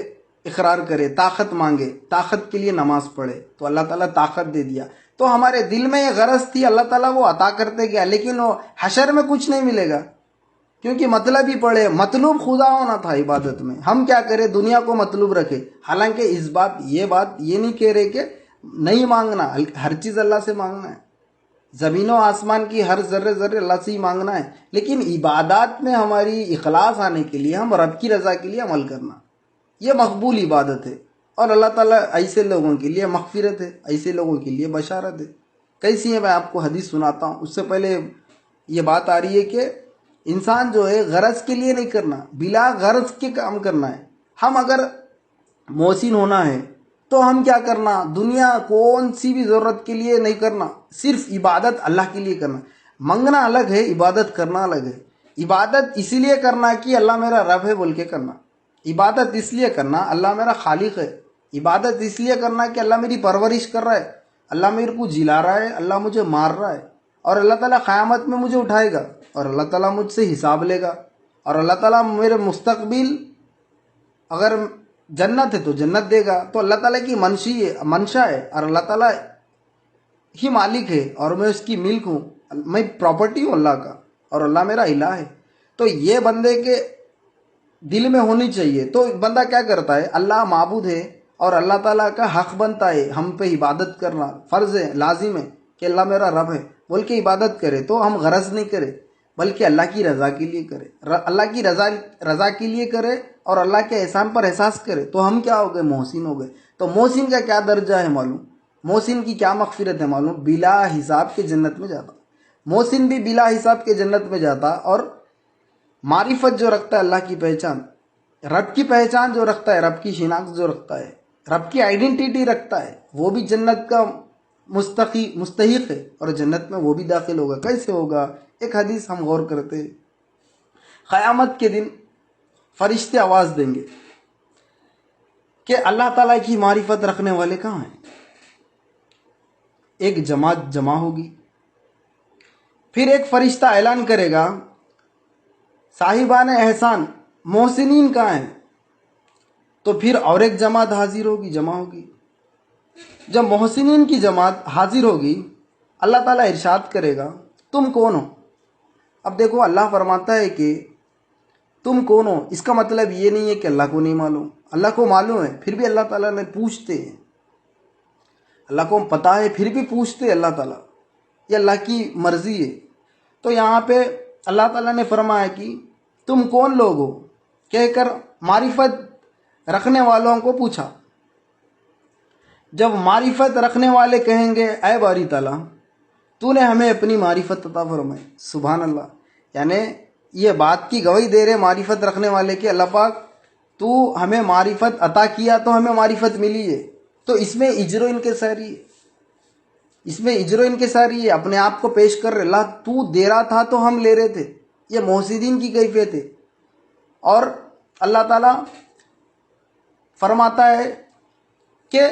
اقرار کرے، طاقت مانگے، طاقت کے لیے نماز پڑھے تو اللہ تعالیٰ طاقت دے دیا، تو ہمارے دل میں یہ غرض تھی، اللہ تعالیٰ وہ عطا کرتے گیا، لیکن وہ حشر میں کچھ نہیں ملے گا کیونکہ مطلب ہی پڑھے. مطلوب خدا ہونا تھا عبادت میں. ہم کیا کریں، دنیا کو مطلوب رکھے. حالانکہ یہ بات یہ نہیں کہہ رہے کہ نہیں مانگنا، ہر چیز اللہ سے مانگنا ہے، زمین و آسمان کی ہر ذرے ذرے اللہ سے ہی مانگنا ہے، لیکن عبادات میں ہماری اخلاص آنے کے لیے ہم رب کی رضا کے لیے عمل کرنا، یہ مقبول عبادت ہے. اور اللہ تعالیٰ ایسے لوگوں کے لیے مغفرت ہے، ایسے لوگوں کے لیے بشارت ہے. کیسی ہے، میں آپ کو حدیث سناتا ہوں. اس سے پہلے یہ بات آ رہی ہے کہ انسان جو ہے غرض کے لیے نہیں کرنا، بلا غرض کے کام کرنا ہے. ہم اگر محسن ہونا ہے تو ہم کیا کرنا، دنیا کون سی بھی ضرورت کے لیے نہیں کرنا، صرف عبادت اللہ کے لیے کرنا. منگنا الگ ہے، عبادت کرنا الگ ہے. عبادت اسی لیے کرنا کہ اللہ میرا رب ہے بول کے کرنا. عبادت اس لیے کرنا اللہ میرا خالق ہے. عبادت اس لیے کرنا کہ اللہ میری پرورش کر رہا ہے، اللہ میرے کو جلا رہا ہے، اللہ مجھے مار رہا ہے، اور اللہ تعالیٰ قیامت میں مجھے اٹھائے گا اور اللہ تعالیٰ مجھ سے حساب لے گا، اور اللہ تعالیٰ میرے مستقبل اگر جنت ہے تو جنت دے گا. تو اللہ تعالیٰ کی منشا ہے، اور اللہ تعالیٰ ہی مالک ہے، اور میں اس کی ملک ہوں، میں پراپرٹی ہوں اللہ کا، اور اللہ میرا الہ ہے. تو یہ بندے کے دل میں ہونی چاہیے. تو بندہ کیا کرتا ہے، اللہ معبود ہے اور اللہ تعالیٰ کا حق بنتا ہے ہم پہ عبادت کرنا، فرض ہے، لازم ہے کہ اللہ میرا رب ہے بول کے عبادت کرے. تو ہم غرض نہیں کرے بلکہ اللہ کی رضا کے لیے کرے، اللہ کی رضا کے لیے کرے اور اللہ کے احسان پر احساس کرے. تو ہم کیا ہو گئے، محسن ہو گئے. تو محسن کا کیا درجہ ہے معلوم، محسن کی کیا مغفرت ہے معلوم، بلا حساب کے جنت میں جاتا. محسن بھی بلا حساب کے جنت میں جاتا. اور معرفت جو رکھتا ہے اللہ کی پہچان، رب کی پہچان جو رکھتا ہے، رب کی شناخت جو رکھتا ہے، رب کی آئیڈینٹیٹی رکھتا ہے، وہ بھی جنت کا مستحق ہے اور جنت میں وہ بھی داخل ہوگا. کیسے ہوگا، ایک حدیث ہم غور کرتے ہیں. قیامت کے دن فرشتے آواز دیں گے کہ اللہ تعالیٰ کی معرفت رکھنے والے کہاں ہیں. ایک جماعت جمع ہوگی، پھر ایک فرشتہ اعلان کرے گا صاحبان احسان محسنین کہاں ہیں. تو پھر اور ایک جماعت حاضر ہوگی، جمع ہوگی. جب محسنین کی جماعت حاضر ہوگی اللہ تعالیٰ ارشاد کرے گا تم کون ہو. اب دیکھو اللہ فرماتا ہے کہ تم کون ہو، اس کا مطلب یہ نہیں ہے کہ اللہ کو نہیں معلوم، اللہ کو معلوم ہے، پھر بھی اللہ تعالیٰ نے پوچھتے ہیں. اللہ کو پتہ ہے پھر بھی پوچھتے ہیں اللہ تعالیٰ، یہ اللہ کی مرضی ہے. تو یہاں پہ اللہ تعالیٰ نے فرمایا کہ تم کون لوگ ہو کہہ کر معرفت رکھنے والوں کو پوچھا. جب معرفت رکھنے والے کہیں گے اے باری تعالیٰ تو نے ہمیں اپنی معرفت عطا فرمائی. سبحان اللہ. یعنی یہ بات کی گواہی دے رہے معرفت رکھنے والے کہ اللہ پاک تو ہمیں معرفت عطا کیا تو ہمیں معرفت ملی ہے. تو اس میں اجر و انکساری ہے، اس میں اجر و انکساری ہے. اپنے آپ کو پیش کر رہے، اللہ تو دے رہا تھا تو ہم لے رہے تھے. یہ محسنین کی کیفیت ہے. اور اللہ تعالیٰ فرماتا ہے کہ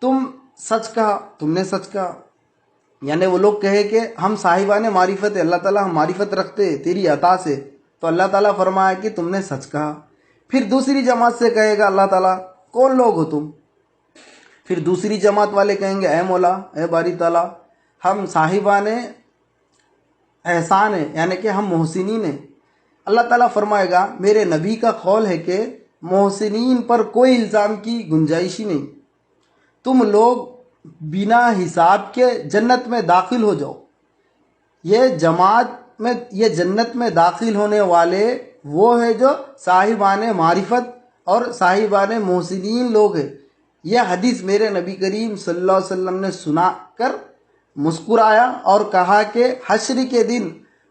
تم سچ کہا، تم نے سچ کہا. یعنی وہ لوگ کہے کہ ہم صاحبان معرفت ہے، اللہ تعالیٰ ہم معرفت رکھتے تیری عطا سے. تو اللہ تعالیٰ فرمایا کہ تم نے سچ کہا. پھر دوسری جماعت سے کہے گا اللہ تعالیٰ کون لوگ ہو تم. پھر دوسری جماعت والے کہیں گے اے مولا، اے باری تعالیٰ ہم صاحبان احسان ہیں، یعنی کہ ہم محسنین ہیں. اللہ تعالیٰ فرمائے گا میرے نبی کا قول ہے کہ محسنین پر کوئی الزام کی گنجائش ہی نہیں، تم لوگ بنا حساب کے جنت میں داخل ہو جاؤ. یہ جماعت میں، یہ جنت میں داخل ہونے والے وہ ہے جو صاحبان معرفت اور صاحبان محسنین لوگ ہیں. یہ حدیث میرے نبی کریم صلی اللہ علیہ وسلم نے سنا کر مسکرایا اور کہا کہ حشر کے دن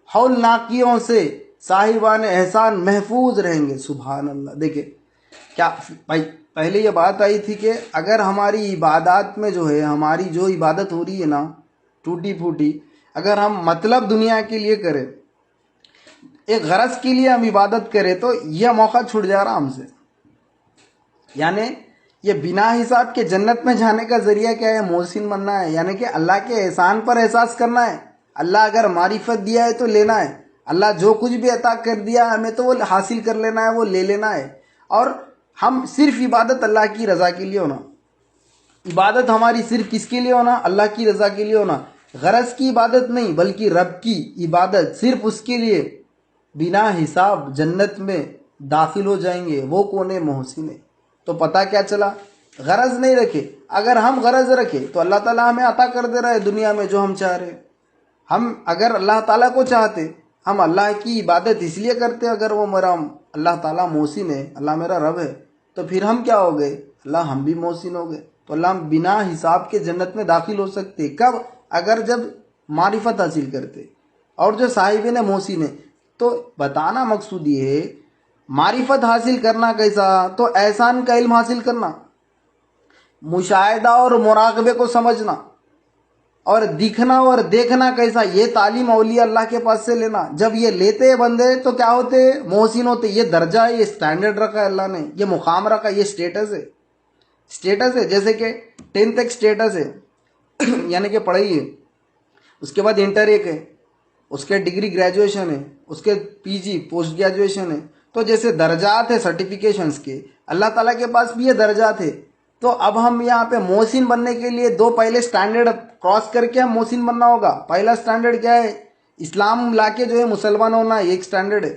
ہول ناکیوں سے صاحبان احسان محفوظ رہیں گے. سبحان اللہ. دیکھیں کیا بھائی پہلے یہ بات آئی تھی کہ اگر ہماری عبادات میں جو ہے، ہماری جو عبادت ہو رہی ہے نا ٹوٹی پھوٹی، اگر ہم مطلب دنیا کے لیے کریں، ایک غرض کے لیے ہم عبادت کریں، تو یہ موقع چھوٹ جا رہا ہم سے. یعنی یہ بنا حساب کے جنت میں جانے کا ذریعہ کیا ہے؟ محسن بننا ہے. یعنی کہ اللہ کے احسان پر احساس کرنا ہے. اللہ اگر معرفت دیا ہے تو لینا ہے. اللہ جو کچھ بھی عطا کر دیا ہمیں تو وہ حاصل کر لینا ہے، وہ لے لینا ہے. اور ہم صرف عبادت اللہ کی رضا کے لیے ہونا. عبادت ہماری صرف کس کے لیے ہونا؟ اللہ کی رضا کے لیے ہونا. غرض کی عبادت نہیں بلکہ رب کی عبادت، صرف اس کے لیے. بنا حساب جنت میں داخل ہو جائیں گے. وہ کون ہے؟ محسن ہے. تو پتہ کیا چلا؟ غرض نہیں رکھے. اگر ہم غرض رکھے تو اللہ تعالیٰ ہمیں عطا کر دے رہا ہے دنیا میں جو ہم چاہ رہے ہیں. ہم اگر اللہ تعالیٰ کو چاہتے، ہم اللہ کی عبادت اس لیے کرتے، اگر وہ میرا اللہ تعالیٰ محسن ہے، اللہ میرا رب ہے، تو پھر ہم کیا ہو گئے؟ اللہ ہم بھی محسن ہو گئے. تو اللہ ہم بنا حساب کے جنت میں داخل ہو سکتے. کب؟ اگر جب معرفت حاصل کرتے. اور جو صاحب نے محسن ہے، تو بتانا مقصود یہ ہے معرفت حاصل کرنا کیسا؟ تو احسان کا علم حاصل کرنا، مشاہدہ اور مراقبے کو سمجھنا، اور دکھنا اور دیکھنا کیسا؟ یہ تعلیم اولیاء اللہ کے پاس سے لینا. جب یہ لیتے ہیں بندے تو کیا ہوتے؟ محسن ہوتے. یہ درجہ ہے، یہ سٹینڈرڈ رکھا ہے اللہ نے، یہ مقام رکھا، یہ سٹیٹس ہے. سٹیٹس ہے جیسے کہ 10th تک سٹیٹس ہے یعنی کہ پڑھائی ہے. اس کے بعد انٹر ایک ہے، اس کے ڈگری گریجویشن ہے، اس کے پی جی پوسٹ گریجویشن ہے. تو جیسے درجات ہے سرٹیفکیشنز کے، اللہ تعالیٰ کے پاس بھی یہ درجات ہے. تو اب ہم یہاں پہ محسن بننے کے لیے دو پہلے سٹینڈرڈ کراس کر کے ہم محسن بننا ہوگا. پہلا سٹینڈرڈ کیا ہے؟ اسلام لا کے جو ہے مسلمان ہونا، ایک سٹینڈرڈ ہے.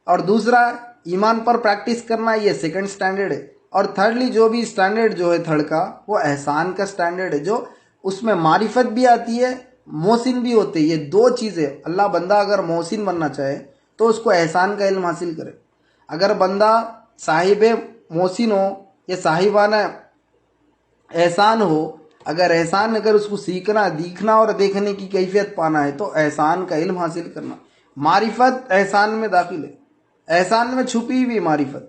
اور دوسرا ایمان پر پریکٹس کرنا، یہ سیکنڈ سٹینڈرڈ ہے. اور تھرڈلی جو بھی سٹینڈرڈ جو ہے تھرڈ کا، وہ احسان کا سٹینڈرڈ ہے، جو اس میں معرفت بھی آتی ہے، محسن بھی ہوتے. یہ دو چیزیں. اللہ بندہ اگر محسن بننا چاہے تو اس کو احسان کا علم حاصل کرے. اگر بندہ صاحب محسن ہو یا صاحبانہ احسان ہو، اگر اس کو سیکھنا، دیکھنا اور دیکھنے کی کیفیت پانا ہے تو احسان کا علم حاصل کرنا. معرفت احسان میں داخل ہے، احسان میں چھپی ہوئی معرفت.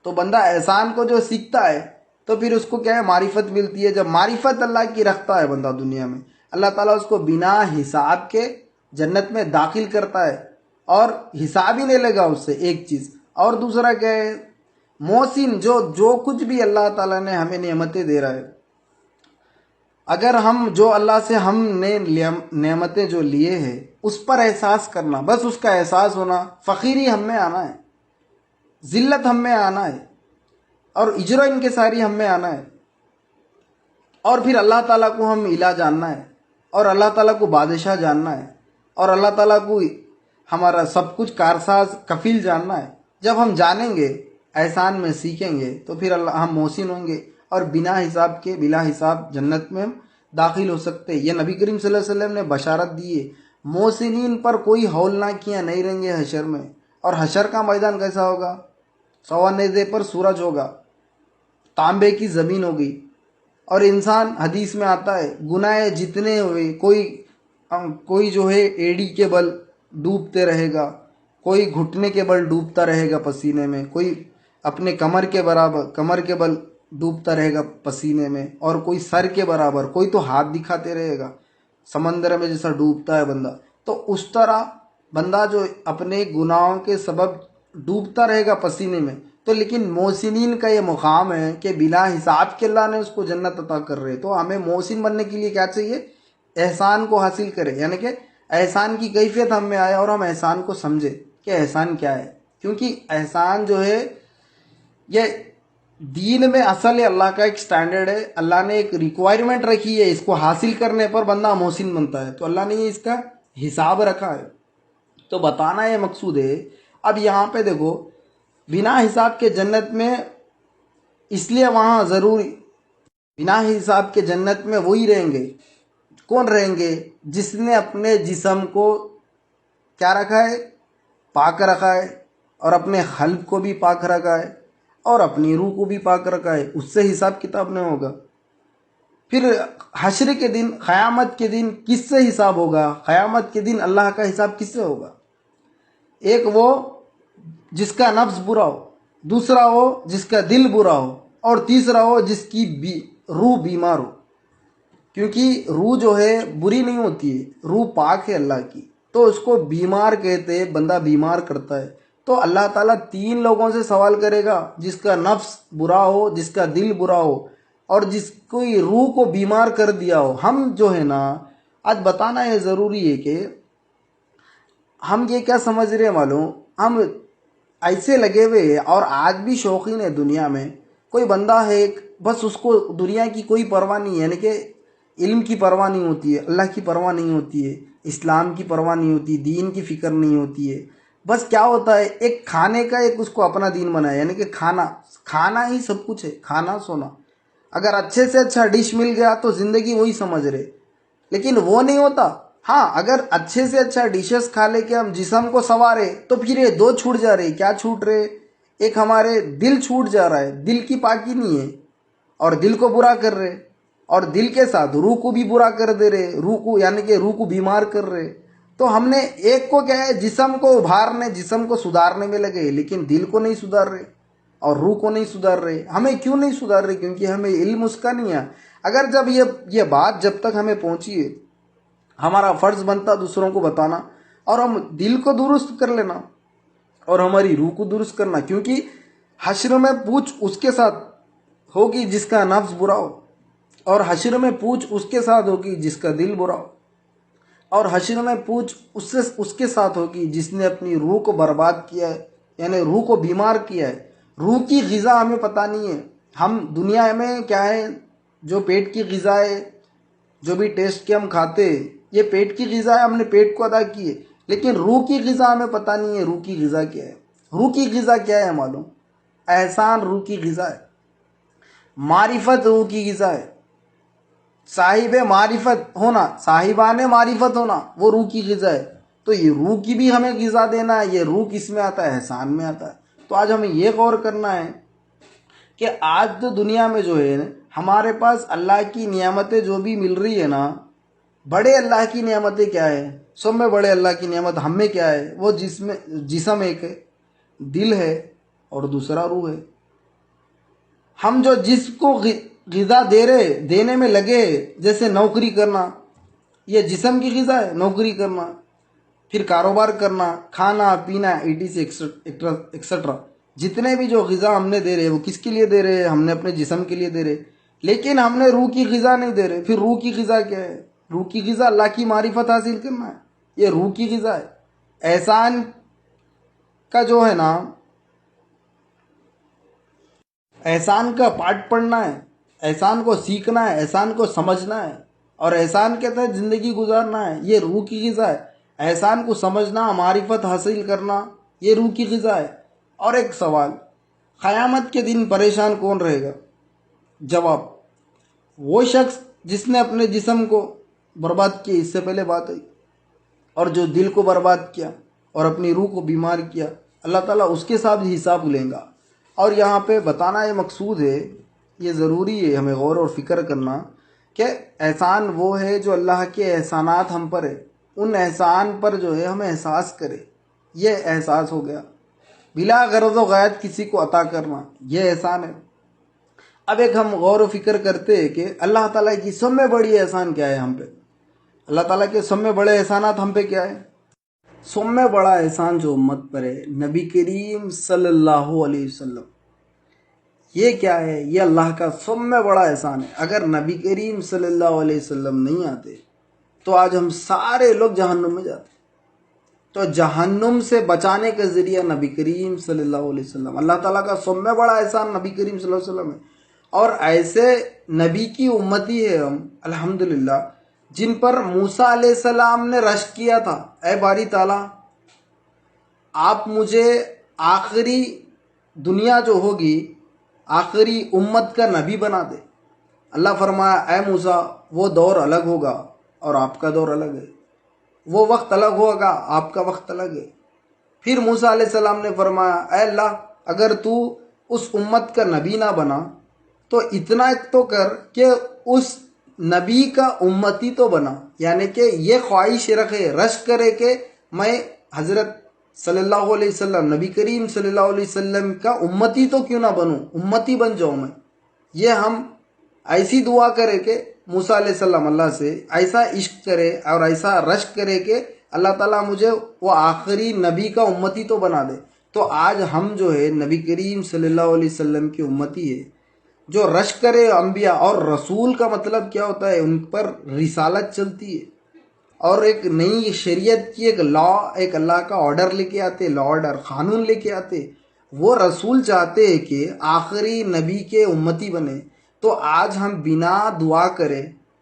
تو بندہ احسان کو جو سیکھتا ہے تو پھر اس کو کیا ہے؟ معرفت ملتی ہے. جب معرفت اللہ کی رکھتا ہے بندہ دنیا میں، اللہ تعالیٰ اس کو بنا حساب کے جنت میں داخل کرتا ہے، اور حساب ہی نہیں لگا اس سے ایک چیز. اور دوسرا کیا ہے؟ محسن جو کچھ بھی اللہ تعالیٰ نے ہمیں نعمتیں دے رہا ہے، اگر ہم جو اللہ سے ہم نے نعمتیں جو لیے ہیں اس پر احساس کرنا، بس اس کا احساس ہونا. فقیری ہم میں آنا ہے، ذلت ہم میں آنا ہے، اور اجر و انکساری ہم میں آنا ہے. اور پھر اللہ تعالیٰ کو ہم الہ جاننا ہے، اور اللہ تعالیٰ کو بادشاہ جاننا ہے، اور اللہ تعالیٰ کو ہمارا سب کچھ کارساز کفیل جاننا ہے. جب ہم جانیں گے، احسان میں سیکھیں گے، تو پھر ہم محسن ہوں گے، اور بنا حساب کے بلا حساب جنت میں ہم داخل ہو سکتے. یہ نبی کریم صلی اللہ علیہ وسلم نے بشارت دی ہے. محسنین پر کوئی ہولناکیاں نہیں رہیں گے حشر میں. اور حشر کا میدان کیسا ہوگا؟ سوانیزے پر سورج ہوگا، تانبے کی زمین ہوگی، اور انسان، حدیث میں آتا ہے، گناہ جتنے ہوئے، کوئی جو ہے ایڑی کے بل ڈوبتے رہے گا، کوئی گھٹنے کے بل ڈوبتا رہے گا پسینے میں، کوئی اپنے کمر کے بل ڈوبتا رہے گا پسینے میں، اور کوئی سر کے برابر، کوئی تو ہاتھ دکھاتے رہے گا سمندر میں جیسا ڈوبتا ہے بندہ. تو اس طرح بندہ جو اپنے گناہوں کے سبب ڈوبتا رہے گا پسینے میں. تو لیکن محسنین کا یہ مقام ہے کہ بلا حساب کے اللہ نے اس کو جنت عطا کر رہے. تو ہمیں محسن بننے کے لیے کیا چاہیے؟ احسان کو حاصل کرے. یعنی کہ احسان کی کیفیت ہم میں آئے، اور ہم احسان کو سمجھے کہ احسان کیا ہے. کیونکہ احسان جو ہے یہ دین میں اصل ہے، اللہ کا ایک سٹینڈرڈ ہے. اللہ نے ایک ریکوائرمنٹ رکھی ہے، اس کو حاصل کرنے پر بندہ محسن بنتا ہے. تو اللہ نے اس کا حساب رکھا ہے. تو بتانا یہ مقصود ہے. اب یہاں پہ دیکھو، بنا حساب کے جنت میں اس لیے وہاں ضروری، بنا حساب کے جنت میں وہی رہیں گے. کون رہیں گے؟ جس نے اپنے جسم کو کیا رکھا ہے؟ پاک رکھا ہے، اور اپنے قلب کو بھی پاک رکھا ہے، اور اپنی روح کو بھی پاک رکھا ہے. اس سے حساب کتاب نہیں ہوگا. پھر حشر کے دن، قیامت کے دن کس سے حساب ہوگا؟ قیامت کے دن اللہ کا حساب کس سے ہوگا؟ ایک وہ جس کا نفس برا ہو، دوسرا ہو جس کا دل برا ہو، اور تیسرا ہو جس کی روح بیمار ہو. کیونکہ روح جو ہے بری نہیں ہوتی ہے، روح پاک ہے اللہ کی، تو اس کو بیمار کہتے ہیں، بندہ بیمار کرتا ہے. تو اللہ تعالیٰ تین لوگوں سے سوال کرے گا، جس کا نفس برا ہو، جس کا دل برا ہو، اور جس کوئی روح کو بیمار کر دیا ہو. ہم جو ہے نا، آج بتانا یہ ضروری ہے کہ ہم یہ کیا سمجھ رہے ہیں معلوم، ہم ایسے لگے ہوئے ہیں، اور آج بھی شوقین ہے دنیا میں. کوئی بندہ ہے بس اس کو دنیا کی کوئی پرواہ نہیں ہے، یعنی کہ علم کی پرواہ نہیں ہوتی ہے، اللہ کی پرواہ نہیں ہوتی ہے، اسلام کی پرواہ نہیں ہوتی، دین کی فکر نہیں ہوتی ہے. بس کیا ہوتا ہے، ایک کھانے کا ایک اس کو اپنا دین بنایا، یعنی کہ کھانا ہی سب کچھ ہے، کھانا سونا. اگر اچھے سے اچھا ڈش مل گیا تو زندگی وہی سمجھ رہے، لیکن وہ نہیں ہوتا. ہاں، اگر اچھے سے اچھا ڈشز کھا لے کے ہم جسم کو سنوارے تو پھر یہ دو چھوٹ جا رہے. کیا چھوٹ رہے؟ ایک ہمارے دل چھوٹ جا رہا ہے، دل کی پاکی نہیں ہے، اور دل کو برا کر رہے، اور دل کے ساتھ روح کو بھی برا کر دے رہے، روح کو یعنی کہ روح کو بیمار کر رہے. تو ہم نے ایک کو کیا ہے، جسم کو ابھارنے، جسم کو سدھارنے میں لگے، لیکن دل کو نہیں سدھار رہے اور روح کو نہیں سدھار رہے. ہمیں کیوں نہیں سدھار رہے؟ کیونکہ ہمیں علم اس کا نہیں ہے. اگر جب یہ بات جب تک ہمیں پہنچی ہے، ہمارا فرض بنتا دوسروں کو بتانا، اور ہم دل کو درست کر لینا اور ہماری روح کو درست کرنا. کیونکہ حشر میں پوچھ اس کے ساتھ ہوگی جس کا نفس برا ہو، اور حشر میں پوچھ اس کے ساتھ ہوگی جس کا دل برا ہو، اور حشر میں پوچھ اس کے ساتھ ہوگی جس نے اپنی روح کو برباد کیا ہے، یعنی روح کو بیمار کیا ہے. روح کی غذا ہمیں پتہ نہیں ہے. ہم دنیا میں کیا ہے، جو پیٹ کی غذا ہے، جو بھی ٹیسٹ کے ہم کھاتے ہیں، یہ پیٹ کی غذا ہے، ہم نے پیٹ کو ادا کی ہے. لیکن روح کی غذا ہمیں پتہ نہیں ہے. روح کی غذا کیا ہے؟ روح کی غذا کیا ہے معلوم؟ احسان روح کی غذا ہے، معرفت روح کی غذا ہے، صاحب معرفت ہونا، صاحبان معرفت ہونا، وہ روح کی غذا ہے. تو یہ روح کی بھی ہمیں غذا دینا ہے. یہ روح کس میں آتا ہے؟ احسان میں آتا ہے. تو آج ہمیں یہ غور کرنا ہے کہ آج تو دنیا میں جو ہے ہمارے پاس اللہ کی نعمتیں جو بھی مل رہی ہے نا، بڑے اللہ کی نعمتیں کیا ہے؟ سب میں بڑے اللہ کی نعمت ہم میں کیا ہے؟ وہ جسم ایک ہے، دل ہے، اور دوسرا روح ہے. ہم جو جس کو غذا دینے میں لگے، جیسے نوکری کرنا، یہ جسم کی غذا ہے، نوکری کرنا، پھر کاروبار کرنا، کھانا پینا، ایکسٹرا. جتنے بھی جو غذا ہم نے دے رہے وہ کس کے لیے دے رہے؟ ہم نے اپنے جسم کے لیے دے رہے. لیکن ہم نے روح کی غذا نہیں دے رہے. پھر روح کی غذا کیا ہے؟ روح کی غذا اللہ کی معرفت حاصل کرنا ہے. یہ روح کی غذا ہے. احسان کا جو ہے نا، احسان کا پاٹ پڑھنا ہے، احسان کو سیکھنا ہے، احسان کو سمجھنا ہے، اور احسان کے تحت زندگی گزارنا ہے. یہ روح کی غذا ہے. احسان کو سمجھنا، معرفت حاصل کرنا، یہ روح کی غذا ہے. اور ایک سوال، قیامت کے دن پریشان کون رہے گا؟ جواب، وہ شخص جس نے اپنے جسم کو برباد کیا، اس سے پہلے بات ہوئی، اور جو دل کو برباد کیا اور اپنی روح کو بیمار کیا. اللہ تعالیٰ اس کے ساتھ حساب لیں گا. اور یہاں پہ بتانا یہ مقصود ہے، یہ ضروری ہے ہمیں غور اور فکر کرنا کہ احسان وہ ہے جو اللہ کے احسانات ہم پر ہے، ان احسان پر جو ہے ہمیں احساس کرے. یہ احساس ہو گیا. بلا غرض و غایت کسی کو عطا کرنا، یہ احسان ہے. اب ایک ہم غور و فکر کرتے ہیں کہ اللہ تعالیٰ کی سب میں بڑی احسان کیا ہے ہم پہ. اللہ تعالیٰ کے سب میں بڑے احسانات ہم پہ کیا ہے؟ سب میں بڑا احسان جو امت پر ہے، نبی کریم صلی اللہ علیہ وسلم. یہ کیا ہے؟ یہ اللہ کا سب میں بڑا احسان ہے. اگر نبی کریم صلی اللہ علیہ وسلم نہیں آتے تو آج ہم سارے لوگ جہنم میں جاتے. تو جہنم سے بچانے کا ذریعہ نبی کریم صلی اللہ علیہ وسلم. اللہ تعالیٰ کا سب میں بڑا احسان نبی کریم صلی اللہ علیہ وسلم ہے. اور ایسے نبی کی امتی ہے ہم الحمدللہ، جن پر موسیٰ علیہ السلام نے رشک کیا تھا، اے باری تعالیٰ آپ مجھے آخری دنیا جو ہوگی، آخری امت کا نبی بنا دے. اللہ فرمایا، اے موسیٰ وہ دور الگ ہوگا اور آپ کا دور الگ ہے، وہ وقت الگ ہوگا، آپ کا وقت الگ ہے. پھر موسیٰ علیہ السلام نے فرمایا، اے اللہ اگر تو اس امت کا نبی نہ بنا تو اتنا تو کر کہ اس نبی کا امتی تو بنا. یعنی کہ یہ خواہش رکھے، رشک کرے کہ میں حضرت صلی اللہ علیہ وسلم، نبی کریم صلی اللہ علیہ وسلم کا امتی تو کیوں نہ بنوں، امتی بن جاؤں میں. یہ ہم ایسی دعا کرے کہ موسیٰ علیہ السلام اللہ سے ایسا عشق کرے اور ایسا رشک کرے کہ اللہ تعالیٰ مجھے وہ آخری نبی کا امتی تو بنا دے. تو آج ہم جو ہے نبی کریم صلی اللہ علیہ وسلم کی امتی ہے، جو رشک کرے انبیاء. اور رسول کا مطلب کیا ہوتا ہے؟ ان پر رسالت چلتی ہے اور ایک نئی شریعت کی ایک لا، ایک اللہ کا آرڈر لے کے آتے، لا آرڈر قانون لے کے آتے. وہ رسول چاہتے ہیں کہ آخری نبی کے امتی بنے. تو آج ہم بنا دعا کرے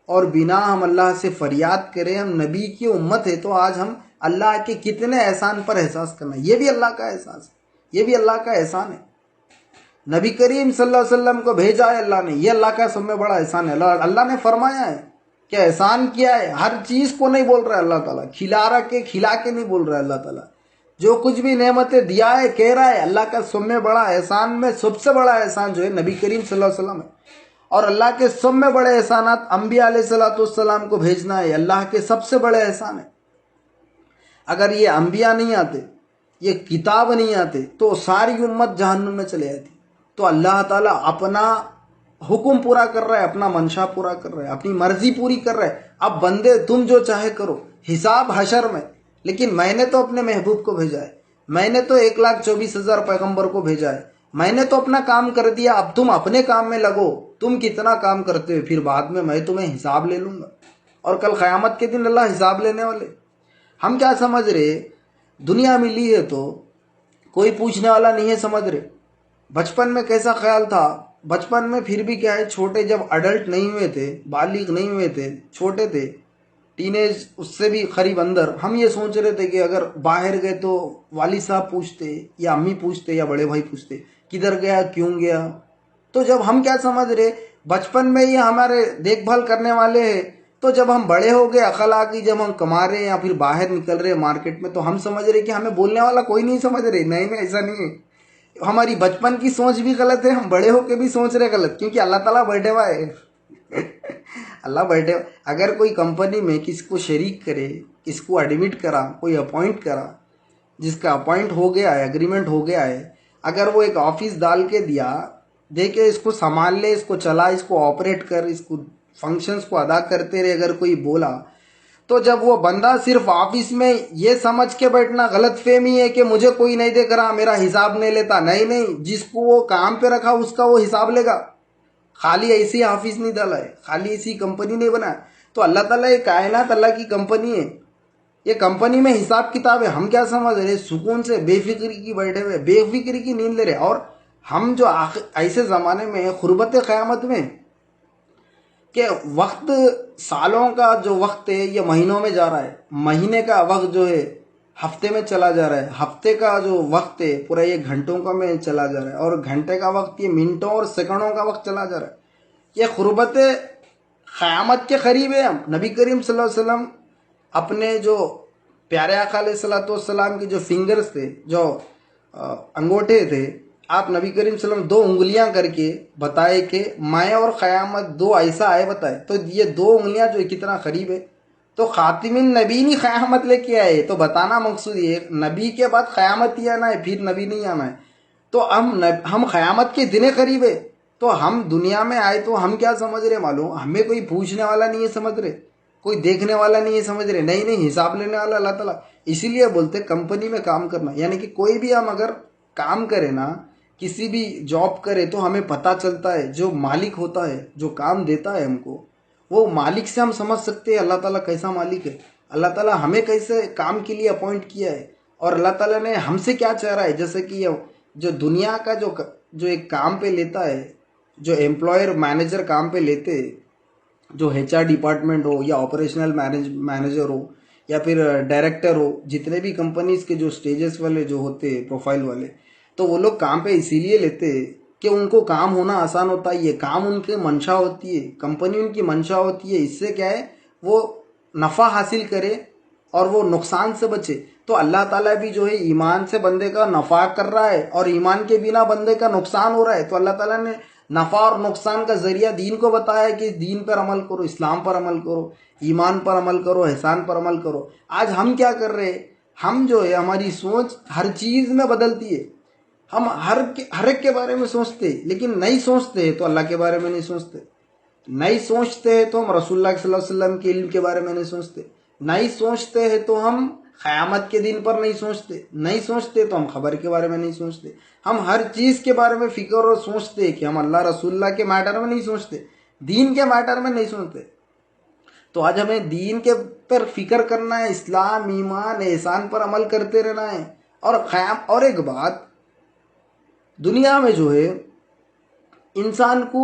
اور بنا ہم اللہ سے فریاد کریں ہم نبی کی امت ہے، تو آج ہم اللہ کے کتنے احسان پر احساس کرنا. یہ بھی اللہ کا احساس ہے، یہ بھی اللہ کا احسان ہے. نبی کریم صلی اللہ علیہ وسلم کو بھیجا ہے اللہ نے، یہ اللہ کا سب میں بڑا احسان ہے. اللہ نے فرمایا ہے کہ احسان کیا ہے. ہر چیز کو نہیں بول رہا ہے اللہ تعالیٰ، کھلا کے نہیں بول رہا ہے اللہ تعالیٰ. جو کچھ بھی نعمتیں دیا ہے کہہ رہا ہے اللہ کا سب میں بڑا احسان میں سب سے بڑا احسان جو ہے نبی کریم صلی اللہ علیہ وسلم ہے. اور اللہ کے سب میں بڑے احسانات انبیاء علیہ السلام کو بھیجنا ہے، اللہ کے سب سے بڑے احسان ہے. اگر یہ انبیاء نہیں آتے، یہ کتاب نہیں آتے، تو ساری امت جہنم میں چلے جاتی. تو اللہ تعالیٰ اپنا حکم پورا کر رہا ہے، اپنا منشا پورا کر رہا ہے، اپنی مرضی پوری کر رہا ہے. اب بندے تم جو چاہے کرو، حساب حشر میں. لیکن میں نے تو اپنے محبوب کو بھیجا ہے، میں نے تو 1,24,000 پیغمبر کو بھیجا ہے، میں نے تو اپنا کام کر دیا. اب تم اپنے کام میں لگو، تم کتنا کام کرتے ہو، پھر بعد میں تمہیں حساب لے لوں گا. اور کل قیامت کے دن اللہ حساب لینے والے. ہم کیا سمجھ رہے دنیا ملی ہے تو کوئی پوچھنے والا نہیں ہے سمجھ رہے. بچپن میں کیسا خیال تھا؟ بچپن میں پھر بھی کیا ہے، چھوٹے جب اڈلٹ نہیں ہوئے تھے، بالغ نہیں ہوئے تھے، چھوٹے تھے، ٹینیج اس سے بھی قریب اندر، ہم یہ سوچ رہے تھے کہ اگر باہر گئے تو والد صاحب پوچھتے یا امی پوچھتے یا بڑے بھائی پوچھتے کدھر گیا، کیوں گیا. تو جب ہم کیا سمجھ رہے بچپن میں یہ ہمارے دیکھ بھال کرنے والے ہیں، تو جب ہم بڑے ہو گئے، عقل آ گئی، جب ہم کما رہے ہیں یا پھر باہر نکل رہے مارکیٹ میں، تو ہم سمجھ رہے کہ ہمیں بولنے والا کوئی نہیں سمجھ رہے. نہیں ایسا نہیں ہے. ہماری بچپن کی سوچ بھی غلط ہے، ہم بڑے ہو کے بھی سوچ رہے غلط، کیونکہ اللہ تعالیٰ بیٹھے ہوا ہے. اللہ بیٹھے. اگر کوئی کمپنی میں کسی کو شریک کرے، کسی کو ایڈمٹ کرا، کوئی اپوائنٹ کرا، جس کا اپوائنٹ ہو گیا ہے، اگریمنٹ ہو گیا ہے، اگر وہ ایک آفس ڈال کے دیا، دیکھے اس کو سنبھال لے، اس کو چلا، اس کو آپریٹ کر، اس کو فنکشنز کو ادا کرتے رہے، اگر کوئی بولا تو جب وہ بندہ صرف آفس میں یہ سمجھ کے بیٹھنا غلط فہمی ہے کہ مجھے کوئی نہیں دیکھ رہا، میرا حساب نہیں لیتا. نہیں، جس کو وہ کام پہ رکھا اس کا وہ حساب لے گا. خالی ایسی آفس نہیں ڈالا ہے، خالی ایسی کمپنی نہیں بنا ہے. تو اللہ تعالیٰ یہ کائنات اللہ کی کمپنی ہے، یہ کمپنی میں حساب کتاب ہے. ہم کیا سمجھ رہے سکون سے بے فکری کی بیٹھے ہوئے، بے فکری کی نیند لے رہے. اور ہم جو ایسے زمانے میں قربت قیامت میں کہ وقت سالوں کا جو وقت ہے یہ مہینوں میں جا رہا ہے، مہینے کا وقت جو ہے ہفتے میں چلا جا رہا ہے، ہفتے کا جو وقت ہے پورا یہ گھنٹوں کا میں چلا جا رہا ہے، اور گھنٹے کا وقت یہ منٹوں اور سیکنڈوں کا وقت چلا جا رہا ہے. یہ قربت قیامت کے قریب ہے. ہم نبی کریم صلی اللہ علیہ وسلم اپنے جو پیارے آقا علیہ السلام کے جو فنگرز تھے، جو انگوٹھے تھے، آپ نبی کریم صلی اللہ علیہ وسلم 2 انگلیاں کر کے بتائے کہ میں اور قیامت 2 ایسا آئے بتائے. تو یہ 2 انگلیاں جو کتنا قریب ہے. تو خاتم النبی نہیں قیامت لے کے آئے. تو بتانا مقصود یہ نبی کے بعد قیامت ہی آنا ہے، پھر نبی نہیں آنا ہے. تو ہم قیامت کے دن قریب ہے. تو ہم دنیا میں آئے تو ہم کیا سمجھ رہے معلوم، ہمیں کوئی پوچھنے والا نہیں ہے سمجھ رہے، کوئی دیکھنے والا نہیں ہے سمجھ رہے. نہیں، حساب لینے والا اللہ تعالیٰ. اسی لیے بولتے کمپنی میں کام کرنا، یعنی کہ کوئی بھی ہم اگر کام کرے نا، کسی بھی جاب کرے، تو ہمیں پتہ چلتا ہے جو مالک ہوتا ہے، جو کام دیتا ہے ہم کو، وہ مالک سے ہم سمجھ سکتے ہیں اللہ تعالیٰ کیسا مالک ہے، اللہ تعالیٰ ہمیں کیسے کام کے لیے اپوائنٹ کیا ہے، اور اللہ تعالیٰ نے ہم سے کیا چاہ رہا ہے. جیسے کہ جو دنیا کا جو ایک کام پہ لیتا ہے، جو امپلائر مینیجر کام پہ لیتے، جو HR ڈپارٹمنٹ ہو یا آپریشنل مینیجر ہو یا پھر ڈائریکٹر ہو، جتنے بھی کمپنیز کے جو سٹیجز والے جو ہوتے پروفائل والے، تو وہ لوگ کام پہ اسی لیے لیتے کہ ان کو کام ہونا آسان ہوتا ہے. یہ کام ان کی منشا ہوتی ہے، کمپنی ان کی منشا ہوتی ہے. اس سے کیا ہے وہ نفع حاصل کرے اور وہ نقصان سے بچے. تو اللہ تعالیٰ بھی جو ہے ایمان سے بندے کا نفع کر رہا ہے، اور ایمان کے بنا بندے کا نقصان ہو رہا ہے. تو اللہ تعالیٰ نے نفع اور نقصان کا ذریعہ دین کو بتایا کہ دین پر عمل کرو، اسلام پر عمل کرو، ایمان پر عمل کرو، احسان پر عمل کرو. آج ہم کیا کر رہے ہیں، ہم جو ہے ہماری سوچ ہر چیز میں بدلتی ہے. ہم ہر ایک کے بارے میں سوچتے لیکن نہیں سوچتے تو اللہ کے بارے میں نہیں سوچتے. نہیں سوچتے تو ہم رسول اللہ صلی اللہ علیہ وسلم کے علم کے بارے میں نہیں سوچتے. نہیں سوچتے ہیں تو ہم قیامت کے دن پر نہیں سوچتے. نہیں سوچتے تو ہم خبر کے بارے میں نہیں سوچتے. ہم ہر چیز کے بارے میں فکر اور سوچتے کہ ہم اللہ رسول اللہ کے میٹر میں نہیں سوچتے, دین کے میٹر میں نہیں سوچتے. تو آج ہمیں دین کے پر فکر کرنا ہے, اسلام ایمان احسان پر عمل کرتے رہنا ہے. اور ایک بات, دنیا میں جو ہے انسان کو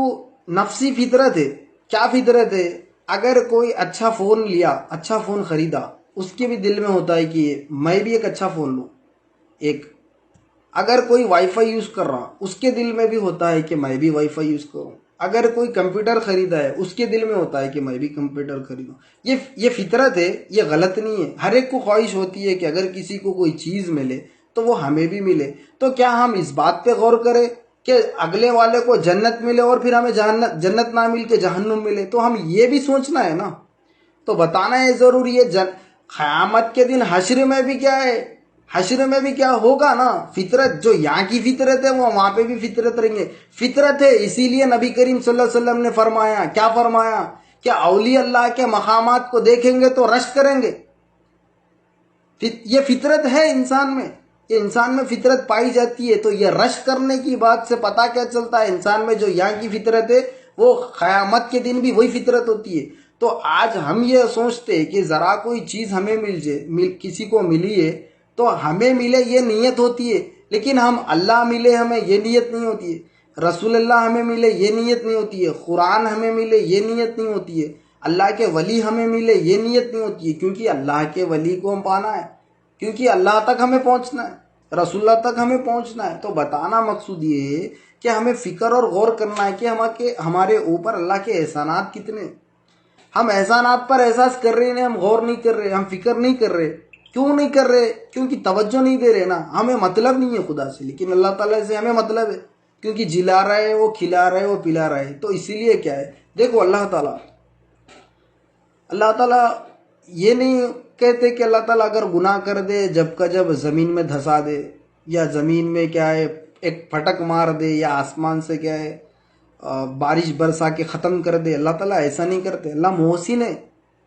نفسی فطرت ہے. کیا فطرت ہے؟ اگر کوئی اچھا فون لیا, اچھا فون خریدا, اس کے بھی دل میں ہوتا ہے کہ میں بھی ایک اچھا فون لوں. اگر کوئی وائی فائی یوز کر رہا, اس کے دل میں بھی ہوتا ہے کہ میں بھی وائی فائی یوز کروں. اگر کوئی کمپیوٹر خریدا ہے, اس کے دل میں ہوتا ہے کہ میں بھی کمپیوٹر خریدوں. یہ فطرت ہے, یہ غلط نہیں ہے. ہر ایک کو خواہش ہوتی ہے کہ اگر کسی کو کوئی چیز ملے تو وہ ہمیں بھی ملے. تو کیا ہم اس بات پہ غور کریں کہ اگلے والے کو جنت ملے اور پھر ہمیں جنت نہ مل کے جہنم ملے؟ تو ہم یہ بھی سوچنا ہے نا. تو بتانا ہے ضروری ہے. قیامت کے دن حشر میں بھی کیا ہے, حشر میں بھی کیا ہوگا نا. فطرت جو یہاں کی فطرت ہے وہ وہاں پہ بھی فطرت رہیں گے. فطرت ہے, اسی لیے نبی کریم صلی اللہ علیہ وسلم نے فرمایا, کیا فرمایا کہ اولیاء اللہ کے مقامات کو دیکھیں گے تو رشک کریں گے. یہ فطرت ہے انسان میں, یہ انسان میں فطرت پائی جاتی ہے. تو یہ رشک کرنے کی بات سے پتہ کیا چلتا ہے, انسان میں جو یہاں کی فطرت ہے وہ قیامت کے دن بھی وہی فطرت ہوتی ہے. تو آج ہم یہ سوچتے ہیں کہ ذرا کوئی چیز ہمیں مل جائے, کسی کو ملی ہے تو ہمیں ملے, یہ نیت ہوتی ہے. لیکن ہم اللہ ملے ہمیں, یہ نیت نہیں ہوتی ہے. رسول اللہ ہمیں ملے, یہ نیت نہیں ہوتی ہے. قرآن ہمیں ملے, یہ نیت نہیں ہوتی ہے. اللہ کے ولی ہمیں ملے, یہ نیت نہیں ہوتی ہے. کیونکہ اللہ کے ولی کو ہم پانا ہے, کیونکہ اللہ تک ہمیں پہنچنا ہے, رسول اللہ تک ہمیں پہنچنا ہے. تو بتانا مقصود یہ ہے کہ ہمیں فکر اور غور کرنا ہے کہ ہمارے اوپر اللہ کے احسانات کتنے. ہم احسانات پر احساس کر رہے ہیں, ہم غور نہیں کر رہے, ہم فکر نہیں کر رہے. کیوں نہیں کر رہے؟ کیونکہ توجہ نہیں دے رہے نا. ہمیں مطلب نہیں ہے خدا سے, لیکن اللہ تعالیٰ سے ہمیں مطلب ہے. کیونکہ جلا رہا ہے, وہ کھلا رہا ہے, وہ پلا رہا ہے. تو اسی لیے کیا ہے, دیکھو اللہ تعالیٰ یہ نہیں کہتے کہ اللہ تعالیٰ اگر گناہ کر دے جب کا جب زمین میں دھسا دے, یا زمین میں کیا ہے ایک پھٹک مار دے, یا آسمان سے کیا ہے بارش برسا کے ختم کر دے. اللہ تعالیٰ ایسا نہیں کرتے. اللہ محسن ہے.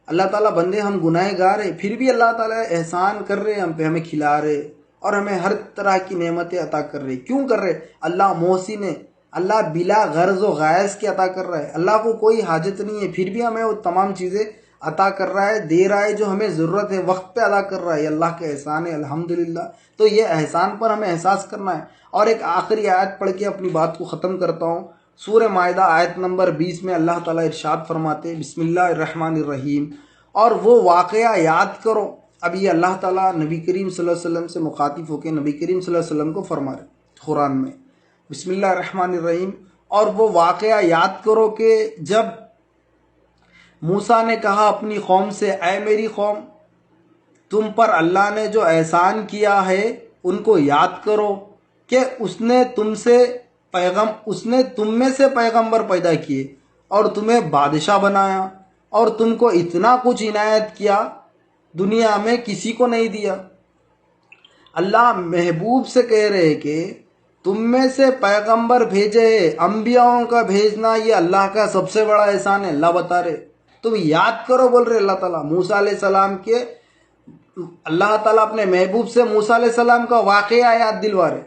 اللہ تعالیٰ بندے ہم گناہ گار ہیں, پھر بھی اللہ تعالیٰ احسان کر رہے ہم پہ, ہمیں کھلا رہے اور ہمیں ہر طرح کی نعمتیں عطا کر رہے. کیوں کر رہے؟ اللہ محسن ہے. اللہ بلا غرض و غائز کے عطا کر رہا ہے. اللہ کو کوئی حاجت نہیں ہے, پھر بھی ہمیں وہ تمام چیزیں عطا کر رہا ہے, دے رہا ہے جو ہمیں ضرورت ہے, وقت پہ ادا کر رہا ہے. یہ اللہ کا احسان ہے, الحمدللہ. تو یہ احسان پر ہمیں احساس کرنا ہے. اور ایک آخری آیت پڑھ کے اپنی بات کو ختم کرتا ہوں. سورہ مائدہ آیت نمبر 20 میں اللہ تعالیٰ ارشاد فرماتے ہیں, بسم اللہ الرحمن الرحیم. اور وہ واقعہ یاد کرو. اب یہ اللہ تعالیٰ نبی کریم صلی اللہ علیہ وسلم سے مخاطب ہو کے نبی کریم صلی اللہ علیہ وسلم کو فرما رہے قرآن میں, بسم اللہ الرحمن الرحیم. اور وہ واقعہ یاد کرو کہ جب موسیٰ نے کہا اپنی قوم سے, اے میری قوم, تم پر اللہ نے جو احسان کیا ہے ان کو یاد کرو کہ اس نے تم میں سے پیغمبر پیدا کیے اور تمہیں بادشاہ بنایا, اور تم کو اتنا کچھ عنایت کیا دنیا میں کسی کو نہیں دیا. اللہ محبوب سے کہہ رہے کہ تم میں سے پیغمبر بھیجے, انبیاؤں کا بھیجنا یہ اللہ کا سب سے بڑا احسان ہے. اللہ بتا رہے تم یاد کرو, بول رہے اللہ تعالیٰ موسیٰ علیہ السلام کے. اللہ تعالیٰ اپنے محبوب سے موسیٰ علیہ السلام کا واقعہ یاد دلوا رہے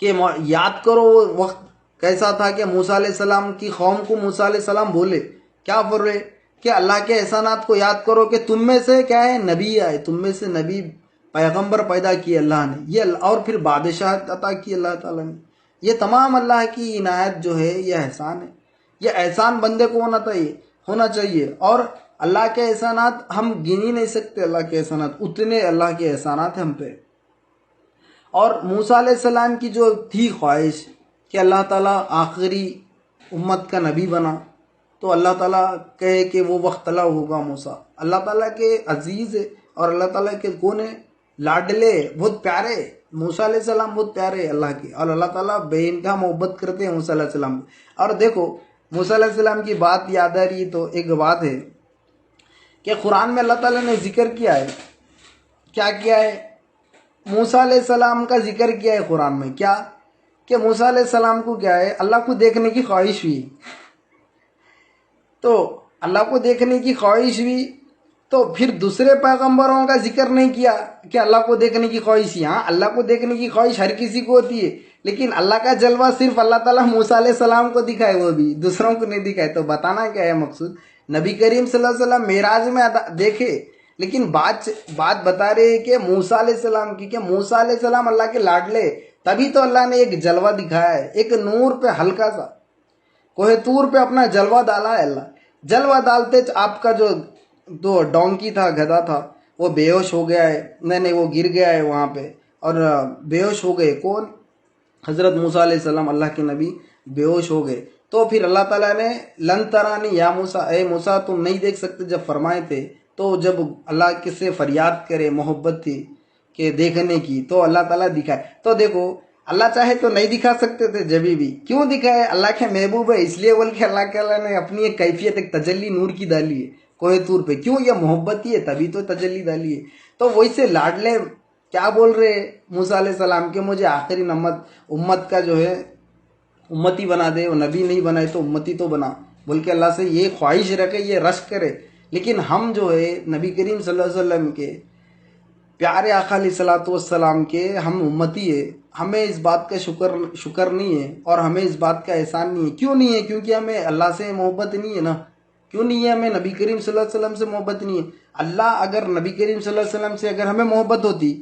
کہ یاد کرو وہ وقت کیسا تھا کہ موسیٰ علیہ السلام کی قوم کو موسیٰ علیہ السلام بولے, کیا بول رہے کہ اللہ کے احسانات کو یاد کرو کہ تم میں سے کیا ہے نبی آئے, تم میں سے نبی پیغمبر پیدا کیے اللہ نے, یہ اور پھر بادشاہت عطا کی اللہ تعالیٰ نے. یہ تمام اللہ کی عنایت جو ہے یہ احسان ہے. یہ احسان بندے کو ہونا چاہیے. اور اللہ کے احسانات ہم گن ہی نہیں سکتے. اللہ کے احسانات اتنے اللہ کے احسانات ہیں ہم پہ. اور موسیٰ علیہ السلام کی جو تھی خواہش کہ اللہ تعالیٰ آخری امت کا نبی بنا, تو اللہ تعالیٰ کہے کہ وہ وقت طلع ہوگا موسیٰ. اللہ تعالیٰ کے عزیز ہے اور اللہ تعالیٰ کے کون ہے, لاڈلے, بہت پیارے. موسیٰ علیہ السلام بہت پیارے اللہ کے, اور اللہ تعالیٰ بے انتہا محبت کرتے ہیں موسیٰ علیہ السلام. اور دیکھو موسیٰ علیہ السلام کی بات یاد آ رہی, تو ایک بات ہے کہ قرآن میں اللہ تعالیٰ نے ذکر کیا ہے کیا کیا ہے؟ موسیٰ علیہ السلام کا ذکر کیا ہے قرآن میں، کیا کہ موسیٰ علیہ السلام کو کیا ہے، اللہ کو دیکھنے کی خواہش ہوئی، تو اللہ کو دیکھنے کی خواہش ہوئی تو پھر دوسرے پیغمبروں کا ذکر نہیں کیا کہ اللہ کو دیکھنے کی خواہش ہی. ہاں اللہ کو دیکھنے کی خواہش ہر کسی کو ہوتی ہے، لیکن اللہ کا جلوہ صرف اللہ تعالیٰ موسیٰ علیہ السلام کو دکھائے، وہ بھی دوسروں کو نہیں دکھائے. تو بتانا کیا ہے مقصود؟ نبی کریم صلی اللہ علیہ وسلم معراج میں دیکھے، لیکن بات بتا رہے ہیں کہ موسیٰ علیہ السلام کی، کہ موسیٰ علیہ السلام اللہ کے لاڈلے، تبھی تو اللہ نے ایک جلوہ دکھایا ہے، ایک نور پہ ہلکا سا کوہ طور پہ اپنا جلوہ ڈالا ہے. اللہ جلوہ ڈالتے آپ کا جو ڈونکی تھا، گدھا تھا، وہ بے ہوش ہو گیا ہے، نہیں وہ گر گیا ہے وہاں پہ، اور بے ہوش ہو گئے. کون؟ حضرت موسیٰ علیہ السلام، اللہ کے نبی بے ہوش ہو گئے. تو پھر اللہ تعالیٰ نے لن ترانی یا موسیٰ، اے موسیٰ تم نہیں دیکھ سکتے جب فرمائے تھے، تو جب اللہ کے سے فریاد کرے، محبت تھی کہ دیکھنے کی، تو اللہ تعالیٰ دکھائے. تو دیکھو اللہ چاہے تو نہیں دکھا سکتے تھے، جبھی بھی کیوں دکھائے؟ اللہ کے محبوب ہے اس لیے، بول کے اللہ تعالیٰ نے اپنی ایک کیفیت، ایک تجلی نور کی ڈالی ہے کوہ طور پہ. کیوں؟ یہ محبت ہی ہے، تبھی تو تجلی ڈالی ہے. تو ویسے لاڈلے کیا بول رہے موسیٰ علیہ السلام کے مجھے آخری امت کا جو ہے امتی بنا دے، وہ نبی نہیں بنائے تو امتی تو بنا، بول کے اللہ سے یہ خواہش رکھے، یہ رشک کرے. لیکن ہم جو ہے نبی کریم صلی اللہ علیہ وسلم کے پیارے آقا علیہ الصلوۃ والسلام کے ہم امتی ہے، ہمیں اس بات کا شکر نہیں ہے، اور ہمیں اس بات کا احسان نہیں ہے. کیوں نہیں ہے؟ کیونکہ ہمیں اللہ سے محبت نہیں ہے نا. کیوں نہیں ہے؟ ہمیں نبی کریم صلی اللہ علیہ وسلم سے محبت نہیں ہے. اللہ اگر نبی کریم صلی اللہ علیہ وسلم سے اگر ہمیں محبت ہوتی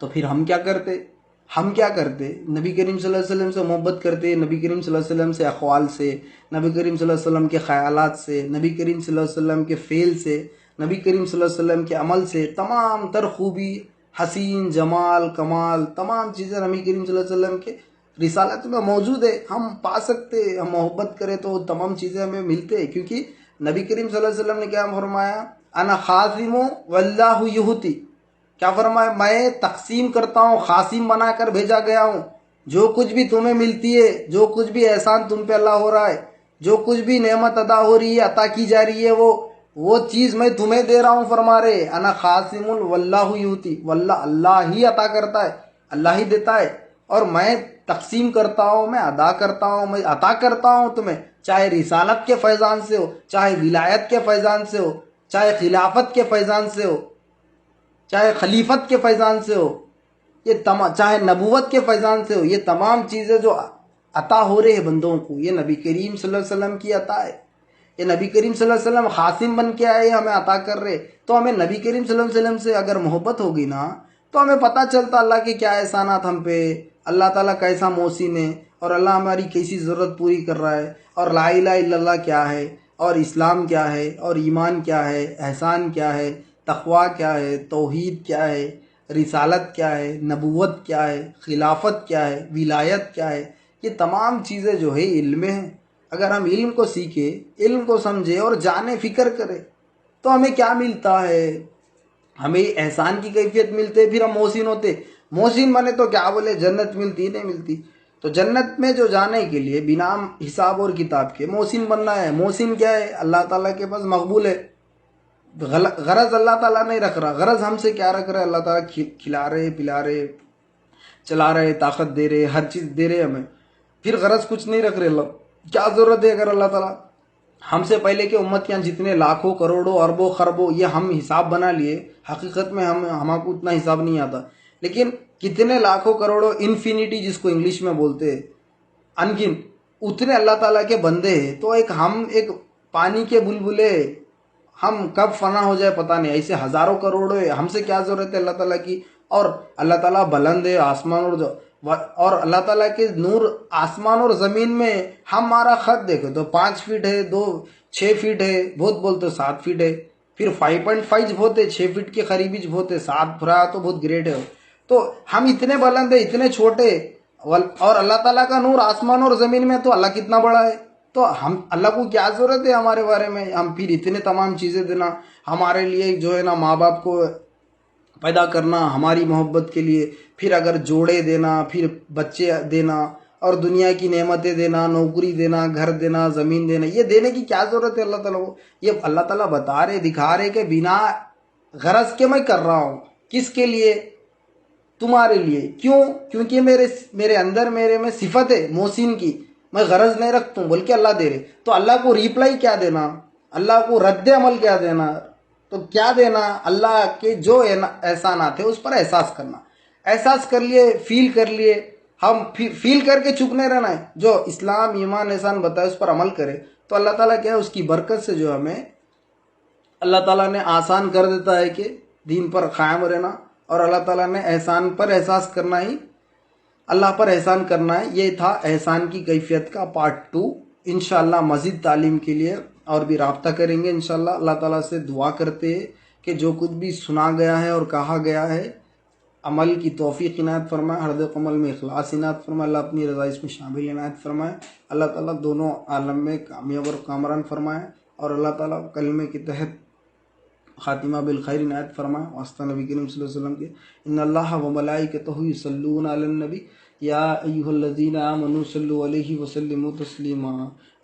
تو پھر ہم کیا کرتے؟ نبی کریم صلی اللہ علیہ وسلم سے محبت کرتے، نبی کریم صلی اللہ علیہ وسلم سے اقوال سے، نبی کریم صلی اللہ علیہ وسلم کے خیالات سے، نبی کریم صلی اللہ علیہ وسلم کے فعل سے، نبی کریم صلی اللہ علیہ وسلم کے عمل سے. تمام تر خوبی، حسین، جمال، کمال، تمام چیزیں نبی کریم صلی اللہ علیہ وسلم کے رسالت میں موجود ہے. ہم پا سکتے، ہم محبت کریں تو تمام چیزیں ہمیں ملتے ہیں، کیونکہ نبی کریم صلی اللہ علیہ وسلم نے کیا فرمایا؟ انا خاصم واللہ یہتی، کیا فرمایا؟ میں تقسیم کرتا ہوں، خاصم بنا کر بھیجا گیا ہوں. جو کچھ بھی تمہیں ملتی ہے، جو کچھ بھی احسان تم پہ اللہ ہو رہا ہے، جو کچھ بھی نعمت ادا ہو رہی ہے، عطا کی جا رہی ہے، وہ چیز میں تمہیں دے رہا ہوں. فرما رہے انا خاصم واللہ یؤتی، واللہ اللہ ہی عطا کرتا ہے، اللہ ہی دیتا ہے، اور میں تقسیم کرتا ہوں، میں ادا کرتا ہوں، میں عطا کرتا ہوں تمہیں، چاہے رسالت کے فیضان سے ہو، چاہے ولایت کے فیضان سے ہو، چاہے خلافت کے فیضان سے ہو، چاہے خلیفت کے فیضان سے ہو، چاہے نبوت کے فیضان سے ہو. یہ تمام چیزیں جو عطا ہو رہے ہیں بندوں کو، یہ نبی کریم صلی اللہ علیہ وسلم کی عطا ہے. یہ نبی کریم صلی اللہ علیہ وسلم خاصم بن کے آئے، ہمیں عطا کر رہے. تو ہمیں نبی کریم صلی اللہ علیہ وسلم سے اگر محبت ہوگی نا، تو ہمیں پتہ چلتا اللہ کے کیا احسانات ہم پہ، اللہ تعالیٰ کیسا محسن ہے، اور اللہ ہماری کیسی ضرورت پوری کر رہا ہے، اور لا الہ الا اللہ کیا ہے، اور اسلام کیا ہے، اور ایمان کیا ہے، احسان کیا ہے، تقوی کیا ہے، توحید کیا ہے، رسالت کیا ہے، نبوت کیا ہے، خلافت کیا ہے، ولایت کیا ہے. یہ تمام چیزیں جو ہے علم ہیں. اگر ہم علم کو سیکھے، علم کو سمجھے اور جانے، فکر کرے، تو ہمیں کیا ملتا ہے؟ ہمیں احسان کی کیفیت ملتے، پھر ہم محسن ہوتے. محسن بنے تو کیا بولے؟ جنت ملتی نہیں ملتی. تو جنت میں جو جانے کے لیے بنا حساب اور کتاب کے محسن بننا ہے. محسن کیا ہے؟ اللہ تعالیٰ کے پاس مقبول ہے. غرض اللہ تعالیٰ نہیں رکھ رہا، غرض ہم سے کیا رکھ رہا ہے؟ اللہ تعالیٰ کھلا رہے، پلا رہے، چلا رہے، طاقت دے رہے، ہر چیز دے رہے ہمیں، پھر غرض کچھ نہیں رکھ رہے. اللہ کیا ضرورت ہے؟ اگر اللہ تعالیٰ ہم سے پہلے کے امتیاں جتنے لاکھوں کروڑوں اربوں خربوں، یہ ہم حساب بنا لیے، حقیقت میں ہم کو اتنا حساب نہیں آتا، لیکن کتنے لاکھوں کروڑوں، انفینٹی جس کو انگلش میں بولتے ہیں، انگن، اتنے اللہ تعالیٰ کے بندے ہیں. تو ہم ایک پانی کے بلبلے، ہم کب فنا ہو جائے پتہ نہیں. ایسے ہزاروں کروڑوں ہے، ہم سے کیا ضرورت ہے اللہ تعالیٰ کی؟ اور اللہ تعالیٰ بلند ہے، آسمان اور اللہ تعالیٰ کے نور آسمان اور زمین میں. ہمارا خط دیکھو تو 5 فٹ ہے، 6 فٹ ہے، بہت بولتے 7 فٹ ہے، پھر 5.5 بہت ہے، 6 فٹ کے قریبی بہت ہے، 7 پھرا تو بہت گریٹ ہے. تو ہم اتنے بلند ہیں، اتنے چھوٹے، اور اللہ تعالیٰ کا نور آسمان اور زمین میں، تو اللہ کتنا بڑا ہے. تو ہم اللہ کو کیا ضرورت ہے ہمارے بارے میں؟ ہم پھر اتنے تمام چیزیں دینا ہمارے لیے جو ہے نا، ماں باپ کو پیدا کرنا ہماری محبت کے لیے، پھر اگر جوڑے دینا، پھر بچے دینا، اور دنیا کی نعمتیں دینا، نوکری دینا، گھر دینا، زمین دینا، یہ دینے کی کیا ضرورت ہے اللہ تعالیٰ کو؟ یہ اللہ تعالیٰ بتا رہے، دکھا رہے کہ بنا غرض کے میں کر رہا ہوں. کس کے لیے؟ تمہارے لیے۔ کیوں؟ کیونکہ میرے اندر میرے میں صفت ہے محسن کی، میں غرض نہیں رکھتا ہوں، بلکہ اللہ دے رہے۔ تو اللہ کو ریپلائی کیا دینا؟ اللہ کو رد عمل کیا دینا؟ تو کیا دینا؟ اللہ کے جو احسانات ہیں اس پر احساس کرنا۔ احساس کر لیے، فیل کر لیے، ہم فیل کر کے چپ نہیں رہنا ہے۔ جو اسلام ایمان احسان بتائے اس پر عمل کرے تو اللہ تعالیٰ کیا ہے، اس کی برکت سے جو ہمیں اللہ تعالیٰ نے آسان کر دیتا ہے کہ دین پر قائم رہنا، اور اللہ تعالیٰ نے احسان پر احساس کرنا ہی، اللہ پر احسان کرنا ہے۔ یہ تھا احسان کی کیفیت کا پارٹ 2۔ انشاءاللہ مزید تعلیم کے لیے اور بھی رابطہ کریں گے انشاءاللہ۔ اللہ تعالیٰ سے دعا کرتے ہیں کہ جو کچھ بھی سنا گیا ہے اور کہا گیا ہے، عمل کی توفیق عنایت فرمائے، ہر ایک عمل میں اخلاص عنایت فرمائے، اللہ اپنی رضا اس میں شامل عنایت فرمائے، اللہ تعالیٰ دونوں عالم میں کامیاب اور کامران فرمائے، اور اللہ تعالیٰ کلمے کے تحت خاتمہ بالخیر عنایت فرمائے۔ واسطہ نبی کریم صلی اللہ علیہ وسلم کے ان اللہ و ملائکتہ یصلون علی النبی یا ایھا الذین آمنوا صلوا علیہ وسلموا تسلیما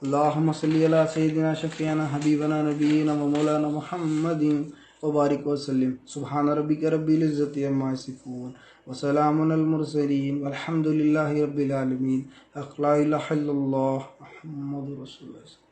اللہم صلی علی سیدنا شفیعنا حبیبنا نبینا و مولانا محمد وبارک وسلم۔ سبحان ربک رب العزۃ عما یصفون وسلام علی المرسلین والحمد للہ رب العالمین۔ لا الہ الا اللہ محمد رسول اللہ۔